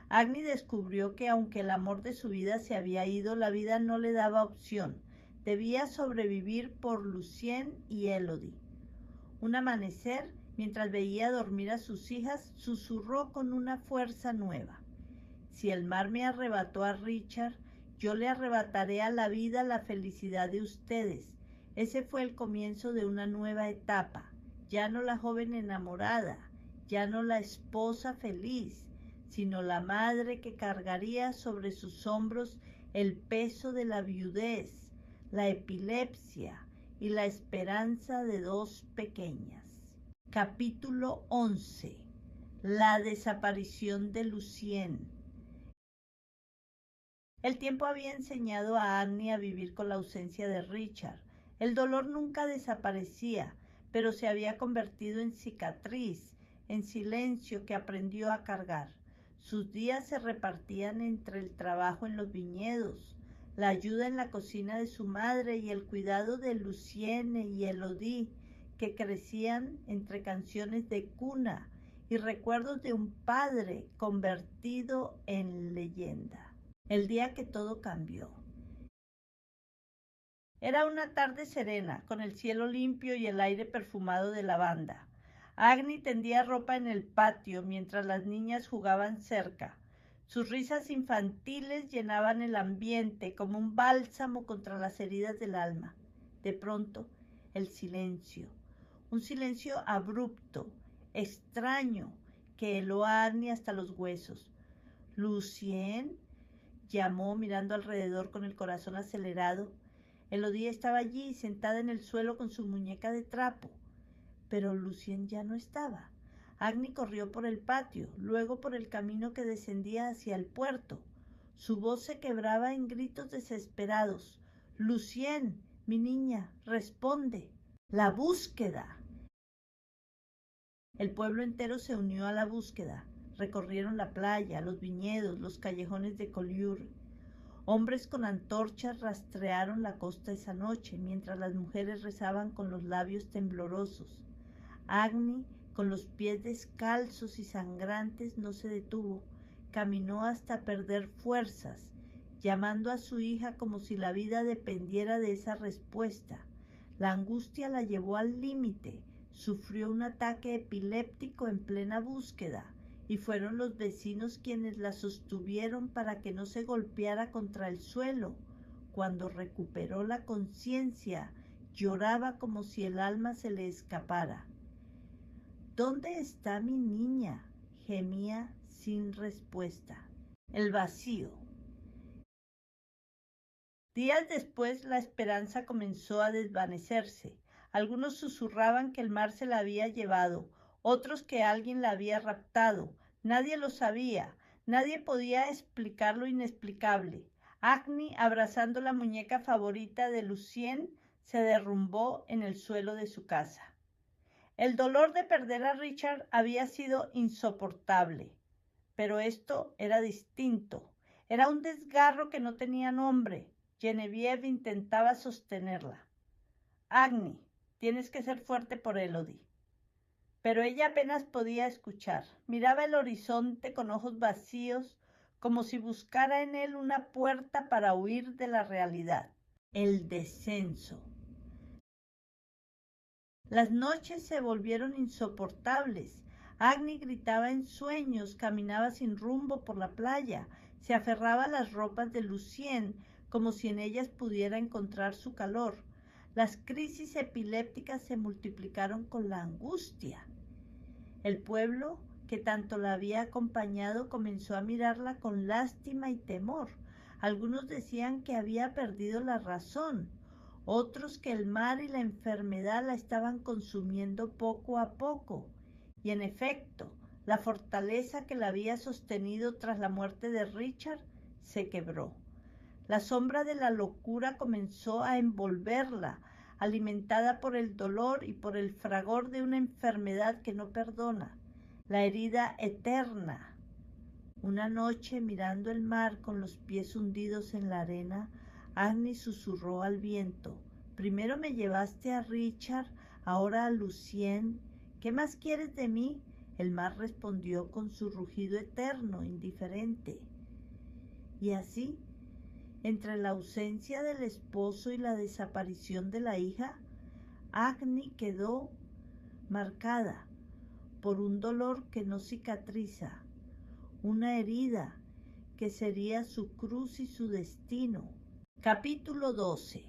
Agni descubrió que aunque el amor de su vida se había ido, la vida no le daba opción. Debía sobrevivir por Lucien y Elodie. Un amanecer, mientras veía dormir a sus hijas, susurró con una fuerza nueva: si el mar me arrebató a Richard, yo le arrebataré a la vida la felicidad de ustedes. Ese fue el comienzo de una nueva etapa. Ya no la joven enamorada, ya no la esposa feliz, sino la madre que cargaría sobre sus hombros el peso de la viudez, la epilepsia y la esperanza de 2 pequeñas. Capítulo 11. La desaparición de Lucien. El tiempo había enseñado a Agni a vivir con la ausencia de Richard. El dolor nunca desaparecía, pero se había convertido en cicatriz, en silencio que aprendió a cargar. Sus días se repartían entre el trabajo en los viñedos, la ayuda en la cocina de su madre y el cuidado de Lucienne y Elodie, que crecían entre canciones de cuna y recuerdos de un padre convertido en leyenda. El día que todo cambió. Era una tarde serena, con el cielo limpio y el aire perfumado de lavanda. Agni tendía ropa en el patio mientras las niñas jugaban cerca. Sus risas infantiles llenaban el ambiente como un bálsamo contra las heridas del alma. De pronto, el silencio. Un silencio abrupto, extraño, que heló a Agni hasta los huesos. «¿Lucien?», llamó mirando alrededor con el corazón acelerado. Elodie estaba allí, sentada en el suelo con su muñeca de trapo. Pero Lucien ya no estaba. Agni corrió por el patio, luego por el camino que descendía hacia el puerto. Su voz se quebraba en gritos desesperados. «Lucien, mi niña, responde. La búsqueda». El pueblo entero se unió a la búsqueda. Recorrieron la playa, los viñedos, los callejones de Collioure. Hombres con antorchas rastrearon la costa esa noche, mientras las mujeres rezaban con los labios temblorosos. Agni, con los pies descalzos y sangrantes, no se detuvo. Caminó hasta perder fuerzas, llamando a su hija como si la vida dependiera de esa respuesta. La angustia la llevó al límite. Sufrió un ataque epiléptico en plena búsqueda, y fueron los vecinos quienes la sostuvieron para que no se golpeara contra el suelo. Cuando recuperó la conciencia, lloraba como si el alma se le escapara. «¿Dónde está mi niña?», gemía sin respuesta. El vacío. Días después la esperanza comenzó a desvanecerse. Algunos susurraban que el mar se la había llevado, otros que alguien la había raptado. Nadie lo sabía, nadie podía explicar lo inexplicable. Agni, abrazando la muñeca favorita de Lucien, se derrumbó en el suelo de su casa. El dolor de perder a Richard había sido insoportable, pero esto era distinto. Era un desgarro que no tenía nombre. Genevieve intentaba sostenerla. «Agni, tienes que ser fuerte por Elodie». Pero ella apenas podía escuchar. Miraba el horizonte con ojos vacíos, como si buscara en él una puerta para huir de la realidad. El descenso. Las noches se volvieron insoportables. Agni gritaba en sueños, caminaba sin rumbo por la playa, se aferraba a las ropas de Lucien como si en ellas pudiera encontrar su calor. Las crisis epilépticas se multiplicaron con la angustia. El pueblo, que tanto la había acompañado, comenzó a mirarla con lástima y temor. Algunos decían que había perdido la razón, otros que el mar y la enfermedad la estaban consumiendo poco a poco. Y en efecto, la fortaleza que la había sostenido tras la muerte de Richard se quebró. La sombra de la locura comenzó a envolverla, alimentada por el dolor y por el fragor de una enfermedad que no perdona, la herida eterna. Una noche, mirando el mar con los pies hundidos en la arena, Agni susurró al viento: «Primero me llevaste a Richard, ahora a Lucien. ¿Qué más quieres de mí?». El mar respondió con su rugido eterno, indiferente. Y así, entre la ausencia del esposo y la desaparición de la hija, Agni quedó marcada por un dolor que no cicatriza, una herida que sería su cruz y su destino. Capítulo 12.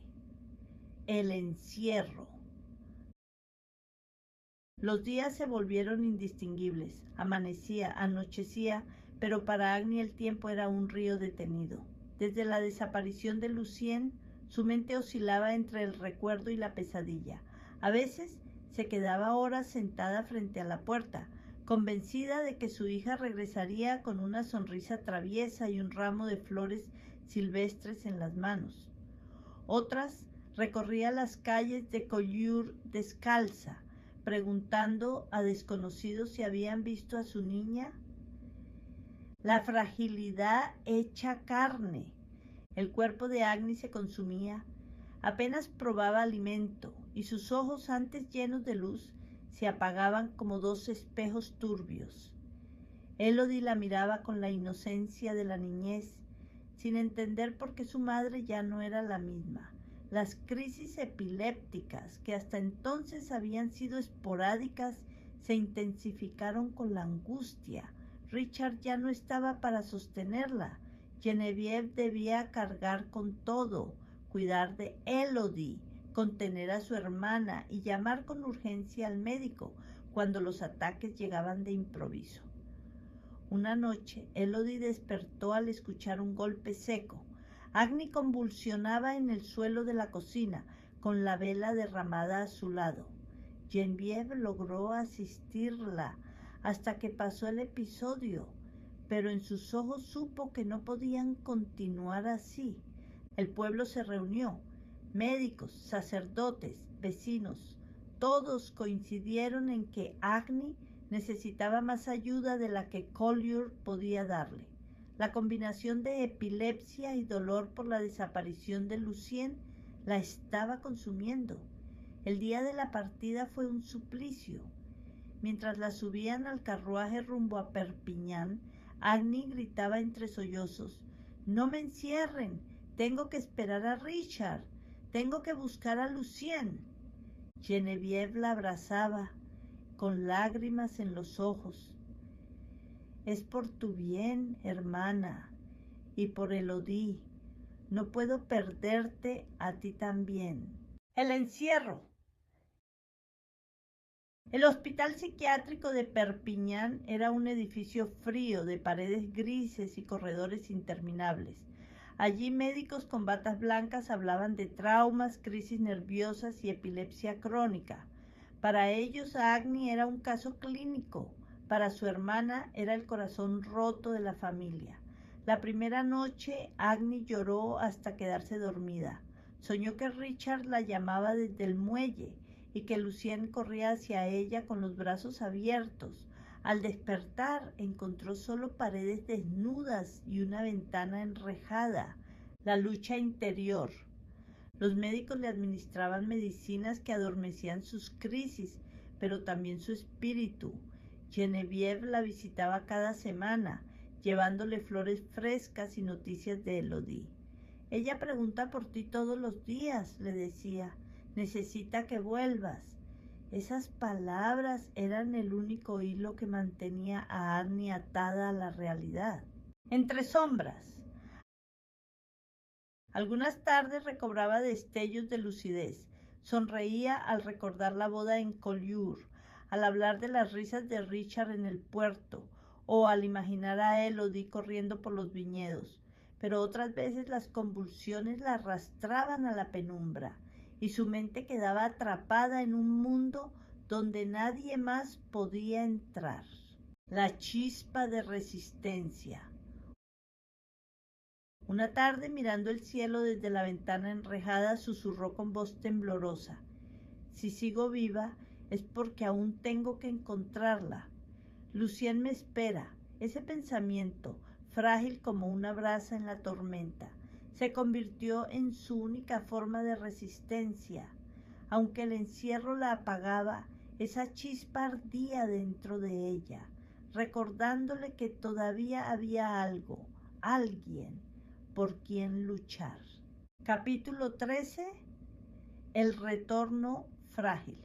El encierro. Los días se volvieron indistinguibles. Amanecía, anochecía, pero para Agni el tiempo era un río detenido. Desde la desaparición de Lucien, su mente oscilaba entre el recuerdo y la pesadilla. A veces se quedaba horas sentada frente a la puerta, convencida de que su hija regresaría con una sonrisa traviesa y un ramo de flores silvestres en las manos. Otras recorría las calles de Collioure descalza, preguntando a desconocidos si habían visto a su niña. La fragilidad hecha carne. El cuerpo de Agni se consumía. Apenas probaba alimento y sus ojos, antes llenos de luz, se apagaban como dos espejos turbios. Elodie la miraba con la inocencia de la niñez, sin entender por qué su madre ya no era la misma. Las crisis epilépticas, que hasta entonces habían sido esporádicas, se intensificaron con la angustia. Richard ya no estaba para sostenerla. Genevieve debía cargar con todo, cuidar de Elodie, contener a su hermana y llamar con urgencia al médico cuando los ataques llegaban de improviso. Una noche, Elodie despertó al escuchar un golpe seco. Agni convulsionaba en el suelo de la cocina, con la vela derramada a su lado. Genevieve logró asistirla hasta que pasó el episodio, pero en sus ojos supo que no podían continuar así. El pueblo se reunió. Médicos, sacerdotes, vecinos, todos coincidieron en que Agni necesitaba más ayuda de la que Collier podía darle. La combinación de epilepsia y dolor por la desaparición de Lucien la estaba consumiendo. El día de la partida fue un suplicio. Mientras la subían al carruaje rumbo a Perpiñán, Agni gritaba entre sollozos: «¡No me encierren! Tengo que esperar a Richard. Tengo que buscar a Lucien». Genevieve la abrazaba, con lágrimas en los ojos. «Es por tu bien, hermana, y por Elodie. No puedo perderte a ti también». El encierro. El hospital psiquiátrico de Perpiñán era un edificio frío de paredes grises y corredores interminables. Allí médicos con batas blancas hablaban de traumas, crisis nerviosas y epilepsia crónica. Para ellos Agni era un caso clínico, para su hermana era el corazón roto de la familia. La primera noche Agni lloró hasta quedarse dormida. Soñó que Richard la llamaba desde el muelle y que Lucien corría hacia ella con los brazos abiertos. Al despertar encontró solo paredes desnudas y una ventana enrejada. La lucha interior. Los médicos le administraban medicinas que adormecían sus crisis, pero también su espíritu. Genevieve la visitaba cada semana, llevándole flores frescas y noticias de Elodie. «Ella pregunta por ti todos los días», le decía. «Necesita que vuelvas». Esas palabras eran el único hilo que mantenía a Agni atada a la realidad. Entre sombras. Algunas tardes recobraba destellos de lucidez. Sonreía al recordar la boda en Collioure, al hablar de las risas de Richard en el puerto, o al imaginar a Elodie corriendo por los viñedos. Pero otras veces las convulsiones la arrastraban a la penumbra, y su mente quedaba atrapada en un mundo donde nadie más podía entrar. La chispa de resistencia. Una tarde, mirando el cielo desde la ventana enrejada, susurró con voz temblorosa: «Si sigo viva es porque aún tengo que encontrarla. Lucien me espera». Ese pensamiento, frágil como una brasa en la tormenta, se convirtió en su única forma de resistencia. Aunque el encierro la apagaba, esa chispa ardía dentro de ella, recordándole que todavía había algo, alguien, por quien luchar. Capítulo 13. El retorno frágil.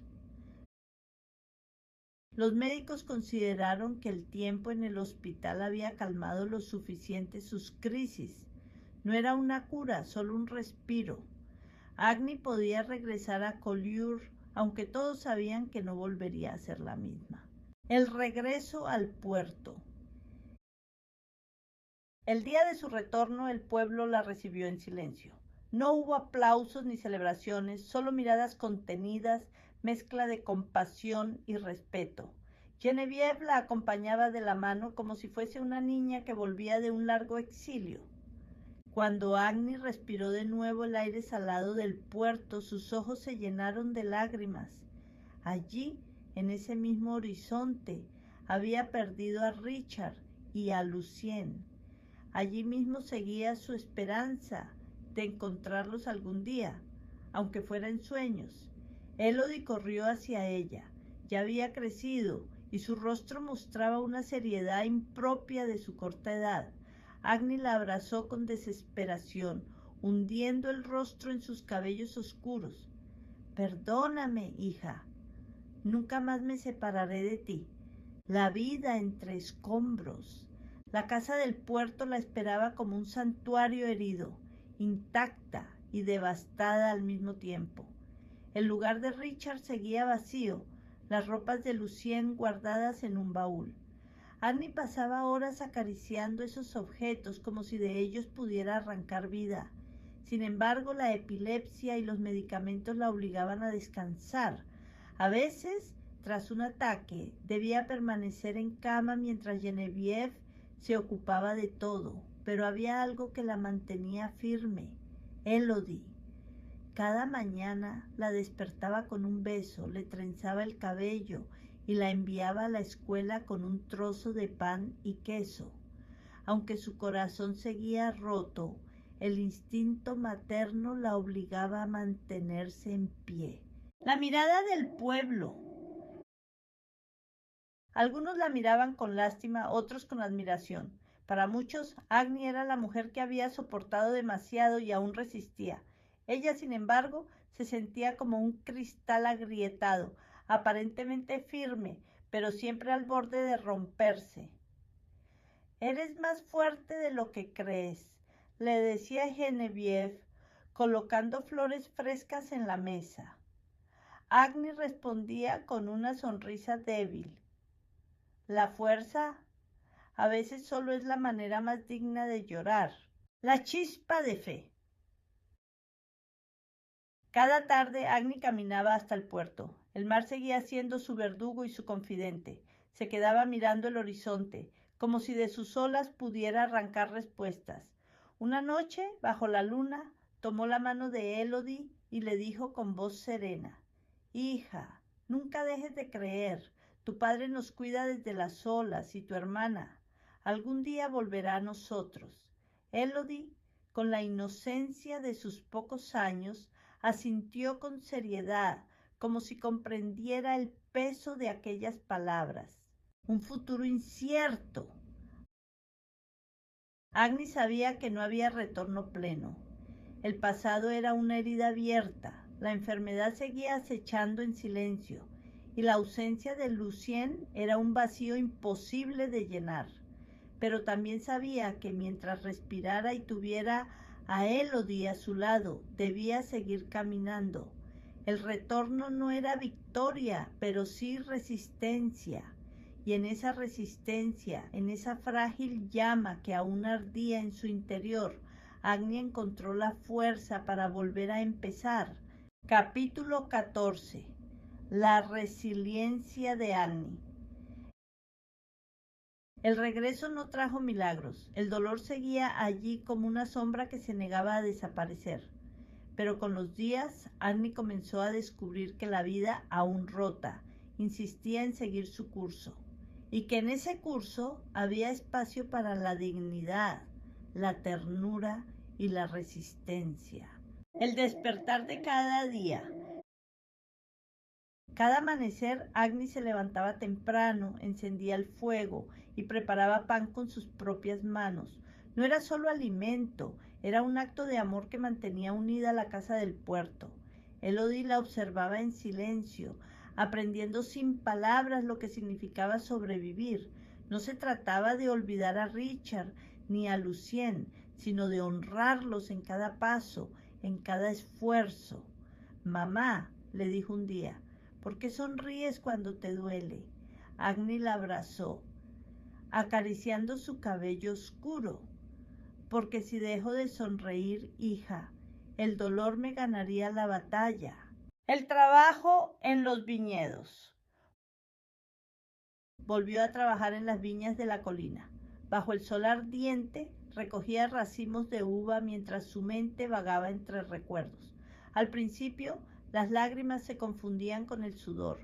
Los médicos consideraron que el tiempo en el hospital había calmado lo suficiente sus crisis. No era una cura, solo un respiro. Agni podía regresar a Collioure, aunque todos sabían que no volvería a ser la misma. El regreso al puerto. El día de su retorno, el pueblo la recibió en silencio. No hubo aplausos ni celebraciones, solo miradas contenidas, mezcla de compasión y respeto. Genevieve la acompañaba de la mano como si fuese una niña que volvía de un largo exilio. Cuando Agni respiró de nuevo el aire salado del puerto, sus ojos se llenaron de lágrimas. Allí, en ese mismo horizonte, había perdido a Richard y a Lucien. Allí mismo seguía su esperanza de encontrarlos algún día, aunque fuera en sueños. Elodie corrió hacia ella. Ya había crecido y su rostro mostraba una seriedad impropia de su corta edad. Agni la abrazó con desesperación, hundiendo el rostro en sus cabellos oscuros. Perdóname, hija. Nunca más me separaré de ti. La vida entre escombros. La casa del puerto la esperaba como un santuario herido, intacta y devastada al mismo tiempo. El lugar de Richard seguía vacío, las ropas de Lucien guardadas en un baúl. Annie pasaba horas acariciando esos objetos como si de ellos pudiera arrancar vida. Sin embargo, la epilepsia y los medicamentos la obligaban a descansar. A veces, tras un ataque, debía permanecer en cama mientras Genevieve se ocupaba de todo, pero había algo que la mantenía firme: Elodie. Cada mañana la despertaba con un beso, le trenzaba el cabello y la enviaba a la escuela con un trozo de pan y queso. Aunque su corazón seguía roto, el instinto materno la obligaba a mantenerse en pie. La mirada del pueblo. Algunos la miraban con lástima, otros con admiración. Para muchos, Agni era la mujer que había soportado demasiado y aún resistía. Ella, sin embargo, se sentía como un cristal agrietado, aparentemente firme, pero siempre al borde de romperse. «Eres más fuerte de lo que crees», le decía Genevieve, colocando flores frescas en la mesa. Agni respondía con una sonrisa débil. «La fuerza a veces solo es la manera más digna de llorar». La chispa de fe. Cada tarde Agni caminaba hasta el puerto. El mar seguía siendo su verdugo y su confidente. Se quedaba mirando el horizonte, como si de sus olas pudiera arrancar respuestas. Una noche, bajo la luna, tomó la mano de Elodie y le dijo con voz serena: «Hija, nunca dejes de creer. Tu padre nos cuida desde las olas y tu hermana. Algún día volverá a nosotros». Elodie, con la inocencia de sus pocos años, asintió con seriedad, como si comprendiera el peso de aquellas palabras. Un futuro incierto. Agni sabía que no había retorno pleno. El pasado era una herida abierta, la enfermedad seguía acechando en silencio, y la ausencia de Lucien era un vacío imposible de llenar. Pero también sabía que mientras respirara y tuviera a Elodie a su lado, debía seguir caminando. El retorno no era victoria, pero sí resistencia. Y en esa resistencia, en esa frágil llama que aún ardía en su interior, Agni encontró la fuerza para volver a empezar. Capítulo 14. La resiliencia de Agni. El regreso no trajo milagros. El dolor seguía allí como una sombra que se negaba a desaparecer. Pero con los días, Agni comenzó a descubrir que la vida, aún rota, insistía en seguir su curso, y que en ese curso había espacio para la dignidad, la ternura y la resistencia. El despertar de cada día. Cada amanecer, Agni se levantaba temprano, encendía el fuego y preparaba pan con sus propias manos. No era solo alimento, era un acto de amor que mantenía unida la casa del puerto. Elodie la observaba en silencio, aprendiendo sin palabras lo que significaba sobrevivir. No se trataba de olvidar a Richard ni a Lucien, sino de honrarlos en cada paso, en cada esfuerzo. «Mamá», le dijo un día, «¿por qué sonríes cuando te duele?». Agni la abrazó, acariciando su cabello oscuro. «Porque si dejo de sonreír, hija, el dolor me ganaría la batalla». El trabajo en los viñedos. Volvió a trabajar en las viñas de la colina. Bajo el sol ardiente, recogía racimos de uva mientras su mente vagaba entre recuerdos. Al principio, las lágrimas se confundían con el sudor,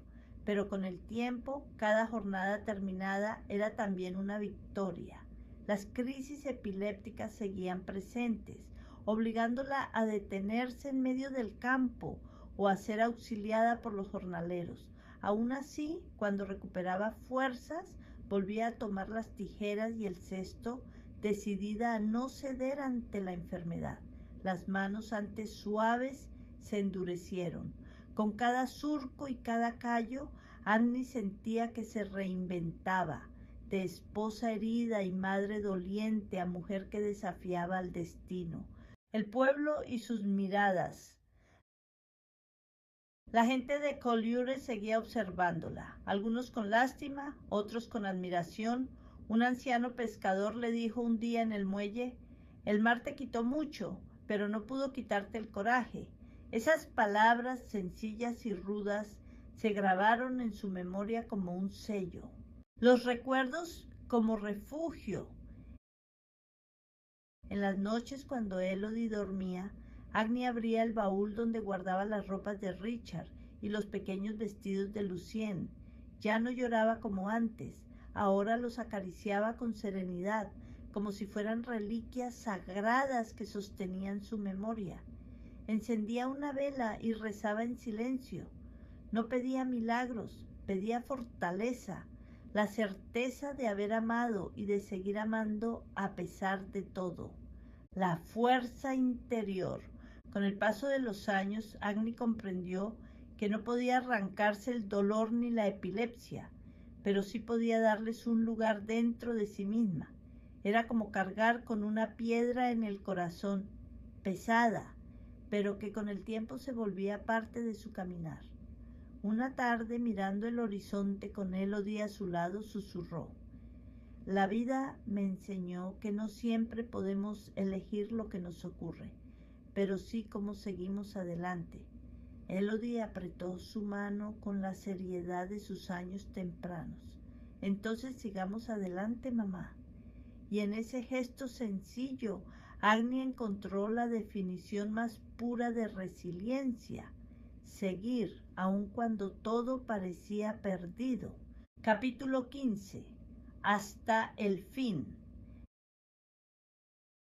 pero con el tiempo, cada jornada terminada era también una victoria. Las crisis epilépticas seguían presentes. obligándola a detenerse en medio del campo o a ser auxiliada por los jornaleros. Aún así, cuando recuperaba fuerzas, volvía a tomar las tijeras y el cesto, decidida a no ceder ante la enfermedad. Las manos, antes suaves, se endurecieron. Con cada surco y cada callo, Agni sentía que se reinventaba, de esposa herida y madre doliente a mujer que desafiaba al destino. El pueblo y sus miradas. La gente de Collioure seguía observándola, algunos con lástima, otros con admiración. Un anciano pescador le dijo un día en el muelle: «El mar te quitó mucho, pero no pudo quitarte el coraje». Esas palabras sencillas y rudas se grabaron en su memoria como un sello. Los recuerdos como refugio. En las noches, cuando Elodie dormía, Agni abría el baúl donde guardaba las ropas de Richard y los pequeños vestidos de Lucien. Ya no lloraba como antes, ahora los acariciaba con serenidad, como si fueran reliquias sagradas que sostenían su memoria. Encendía una vela y rezaba en silencio. No pedía milagros, pedía fortaleza, la certeza de haber amado y de seguir amando a pesar de todo. La fuerza interior. Con el paso de los años, Agni comprendió que no podía arrancarse el dolor ni la epilepsia, pero sí podía darles un lugar dentro de sí misma. Era como cargar con una piedra en el corazón, pesada, pero que con el tiempo se volvía parte de su caminar. Una tarde, mirando el horizonte con Elodie a su lado, susurró: «La vida me enseñó que no siempre podemos elegir lo que nos ocurre, pero sí cómo seguimos adelante». Elodie apretó su mano con la seriedad de sus años tempranos. «Entonces sigamos adelante, mamá». Y en ese gesto sencillo, Agni encontró la definición más pura de resiliencia: seguir aun cuando todo parecía perdido. Capítulo 15. Hasta el fin.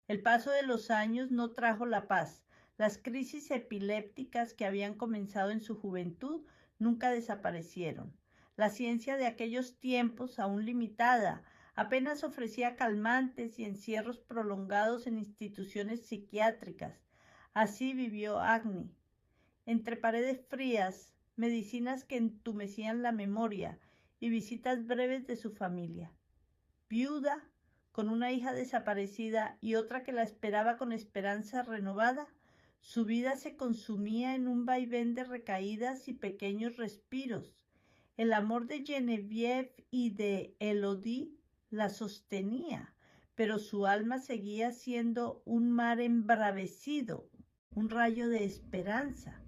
El paso de los años no trajo la paz. Las crisis epilépticas que habían comenzado en su juventud nunca desaparecieron. La ciencia de aquellos tiempos, aún limitada, apenas ofrecía calmantes y encierros prolongados en instituciones psiquiátricas. Así vivió Agni, entre paredes frías, medicinas que entumecían la memoria y visitas breves de su familia. Viuda, con una hija desaparecida y otra que la esperaba con esperanza renovada, su vida se consumía en un vaivén de recaídas y pequeños respiros. El amor de Geneviève y de Elodie la sostenía, pero su alma seguía siendo un mar embravecido, un rayo de esperanza.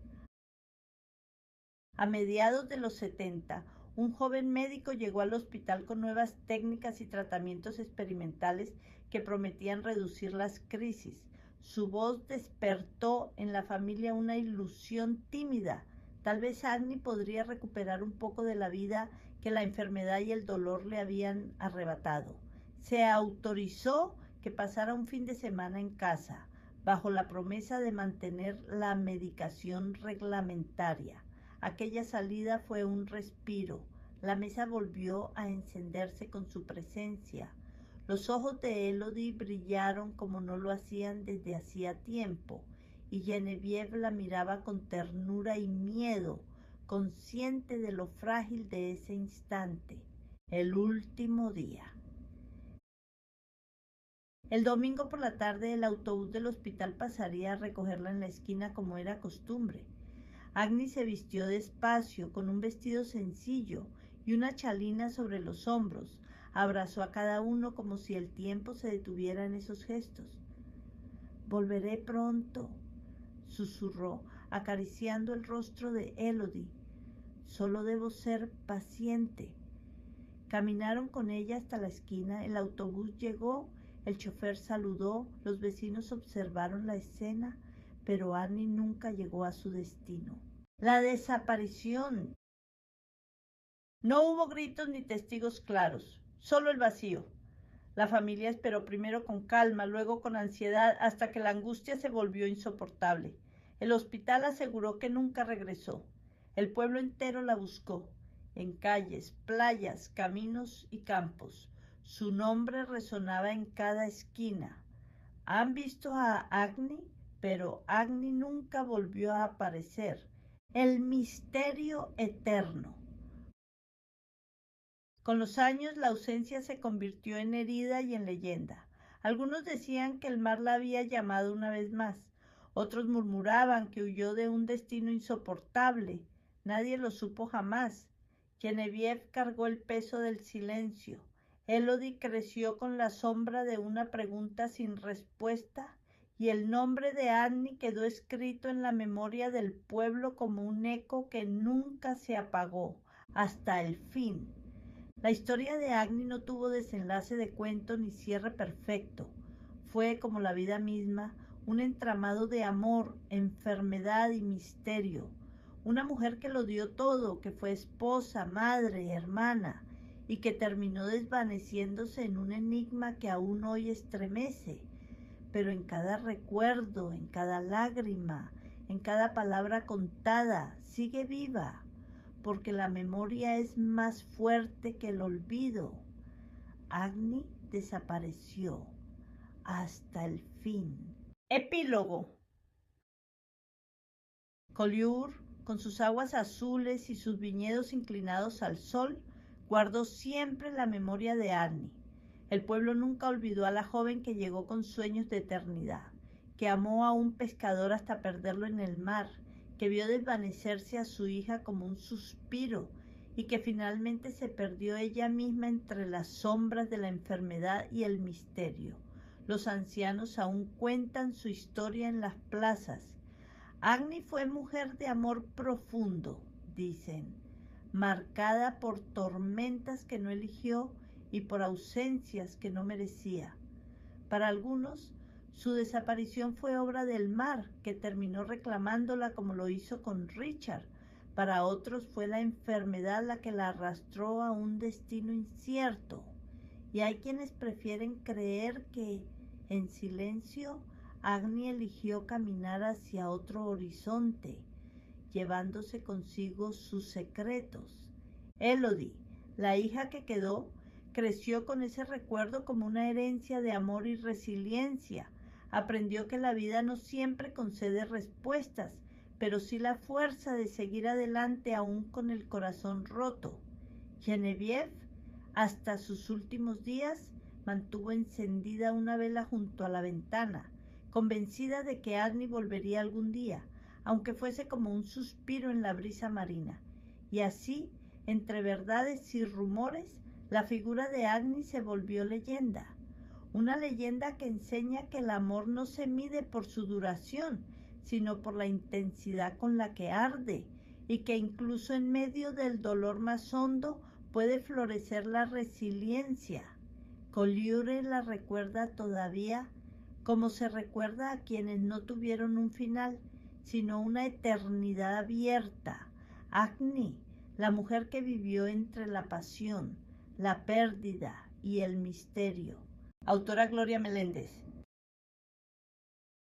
A mediados de los 70, un joven médico llegó al hospital con nuevas técnicas y tratamientos experimentales que prometían reducir las crisis. Su voz despertó en la familia una ilusión tímida. Tal vez Agni podría recuperar un poco de la vida que la enfermedad y el dolor le habían arrebatado. Se autorizó que pasara un fin de semana en casa, bajo la promesa de mantener la medicación reglamentaria. Aquella salida fue un respiro. La mesa volvió a encenderse con su presencia. Los ojos de Elodie brillaron como no lo hacían desde hacía tiempo, y Geneviève la miraba con ternura y miedo, consciente de lo frágil de ese instante, el último día. El domingo por la tarde, el autobús del hospital pasaría a recogerla en la esquina como era costumbre. Agni se vistió despacio, con un vestido sencillo y una chalina sobre los hombros. Abrazó a cada uno como si el tiempo se detuviera en esos gestos. «Volveré pronto», susurró, acariciando el rostro de Elodie. «Solo debo ser paciente». Caminaron con ella hasta la esquina. El autobús llegó, el chofer saludó, los vecinos observaron la escena, pero Agni nunca llegó a su destino. La desaparición. No hubo gritos ni testigos claros, solo el vacío. La familia esperó primero con calma, luego con ansiedad, hasta que la angustia se volvió insoportable. El hospital aseguró que nunca regresó. El pueblo entero la buscó, en calles, playas, caminos y campos. Su nombre resonaba en cada esquina. Han visto a Agni, pero Agni nunca volvió a aparecer. El misterio eterno. Con los años la ausencia se convirtió en herida y en leyenda. Algunos decían que el mar la había llamado una vez más. Otros murmuraban que huyó de un destino insoportable. Nadie lo supo jamás. Genevieve cargó el peso del silencio. Elodie creció con la sombra de una pregunta sin respuesta y el nombre de Annie quedó escrito en la memoria del pueblo como un eco que nunca se apagó hasta el fin. La historia de Agni no tuvo desenlace de cuento ni cierre perfecto. Fue, como la vida misma, un entramado de amor, enfermedad y misterio. Una mujer que lo dio todo, que fue esposa, madre, hermana, y que terminó desvaneciéndose en un enigma que aún hoy estremece. Pero en cada recuerdo, en cada lágrima, en cada palabra contada, sigue viva, porque la memoria es más fuerte que el olvido. Agni desapareció hasta el fin. Epílogo. Collioure, con sus aguas azules y sus viñedos inclinados al sol, guardó siempre la memoria de Agni. El pueblo nunca olvidó a la joven que llegó con sueños de eternidad, que amó a un pescador hasta perderlo en el mar, que vio desvanecerse a su hija como un suspiro y que finalmente se perdió ella misma entre las sombras de la enfermedad y el misterio. Los ancianos aún cuentan su historia en las plazas. Agni fue mujer de amor profundo, dicen, marcada por tormentas que no eligió y por ausencias que no merecía. Para algunos, su desaparición fue obra del mar, que terminó reclamándola como lo hizo con Richard. Para otros fue la enfermedad la que la arrastró a un destino incierto. Y hay quienes prefieren creer que, en silencio, Agni eligió caminar hacia otro horizonte, llevándose consigo sus secretos. Elodie, la hija que quedó, creció con ese recuerdo como una herencia de amor y resiliencia. Aprendió que la vida no siempre concede respuestas, pero sí la fuerza de seguir adelante aún con el corazón roto. Genevieve, hasta sus últimos días, mantuvo encendida una vela junto a la ventana, convencida de que Agni volvería algún día, aunque fuese como un suspiro en la brisa marina. Y así, entre verdades y rumores, la figura de Agni se volvió leyenda. Una leyenda que enseña que el amor no se mide por su duración, sino por la intensidad con la que arde, y que incluso en medio del dolor más hondo puede florecer la resiliencia. Collioure la recuerda todavía como se recuerda a quienes no tuvieron un final, sino una eternidad abierta. Agni, la mujer que vivió entre la pasión, la pérdida y el misterio. Autora Gloria Meléndez.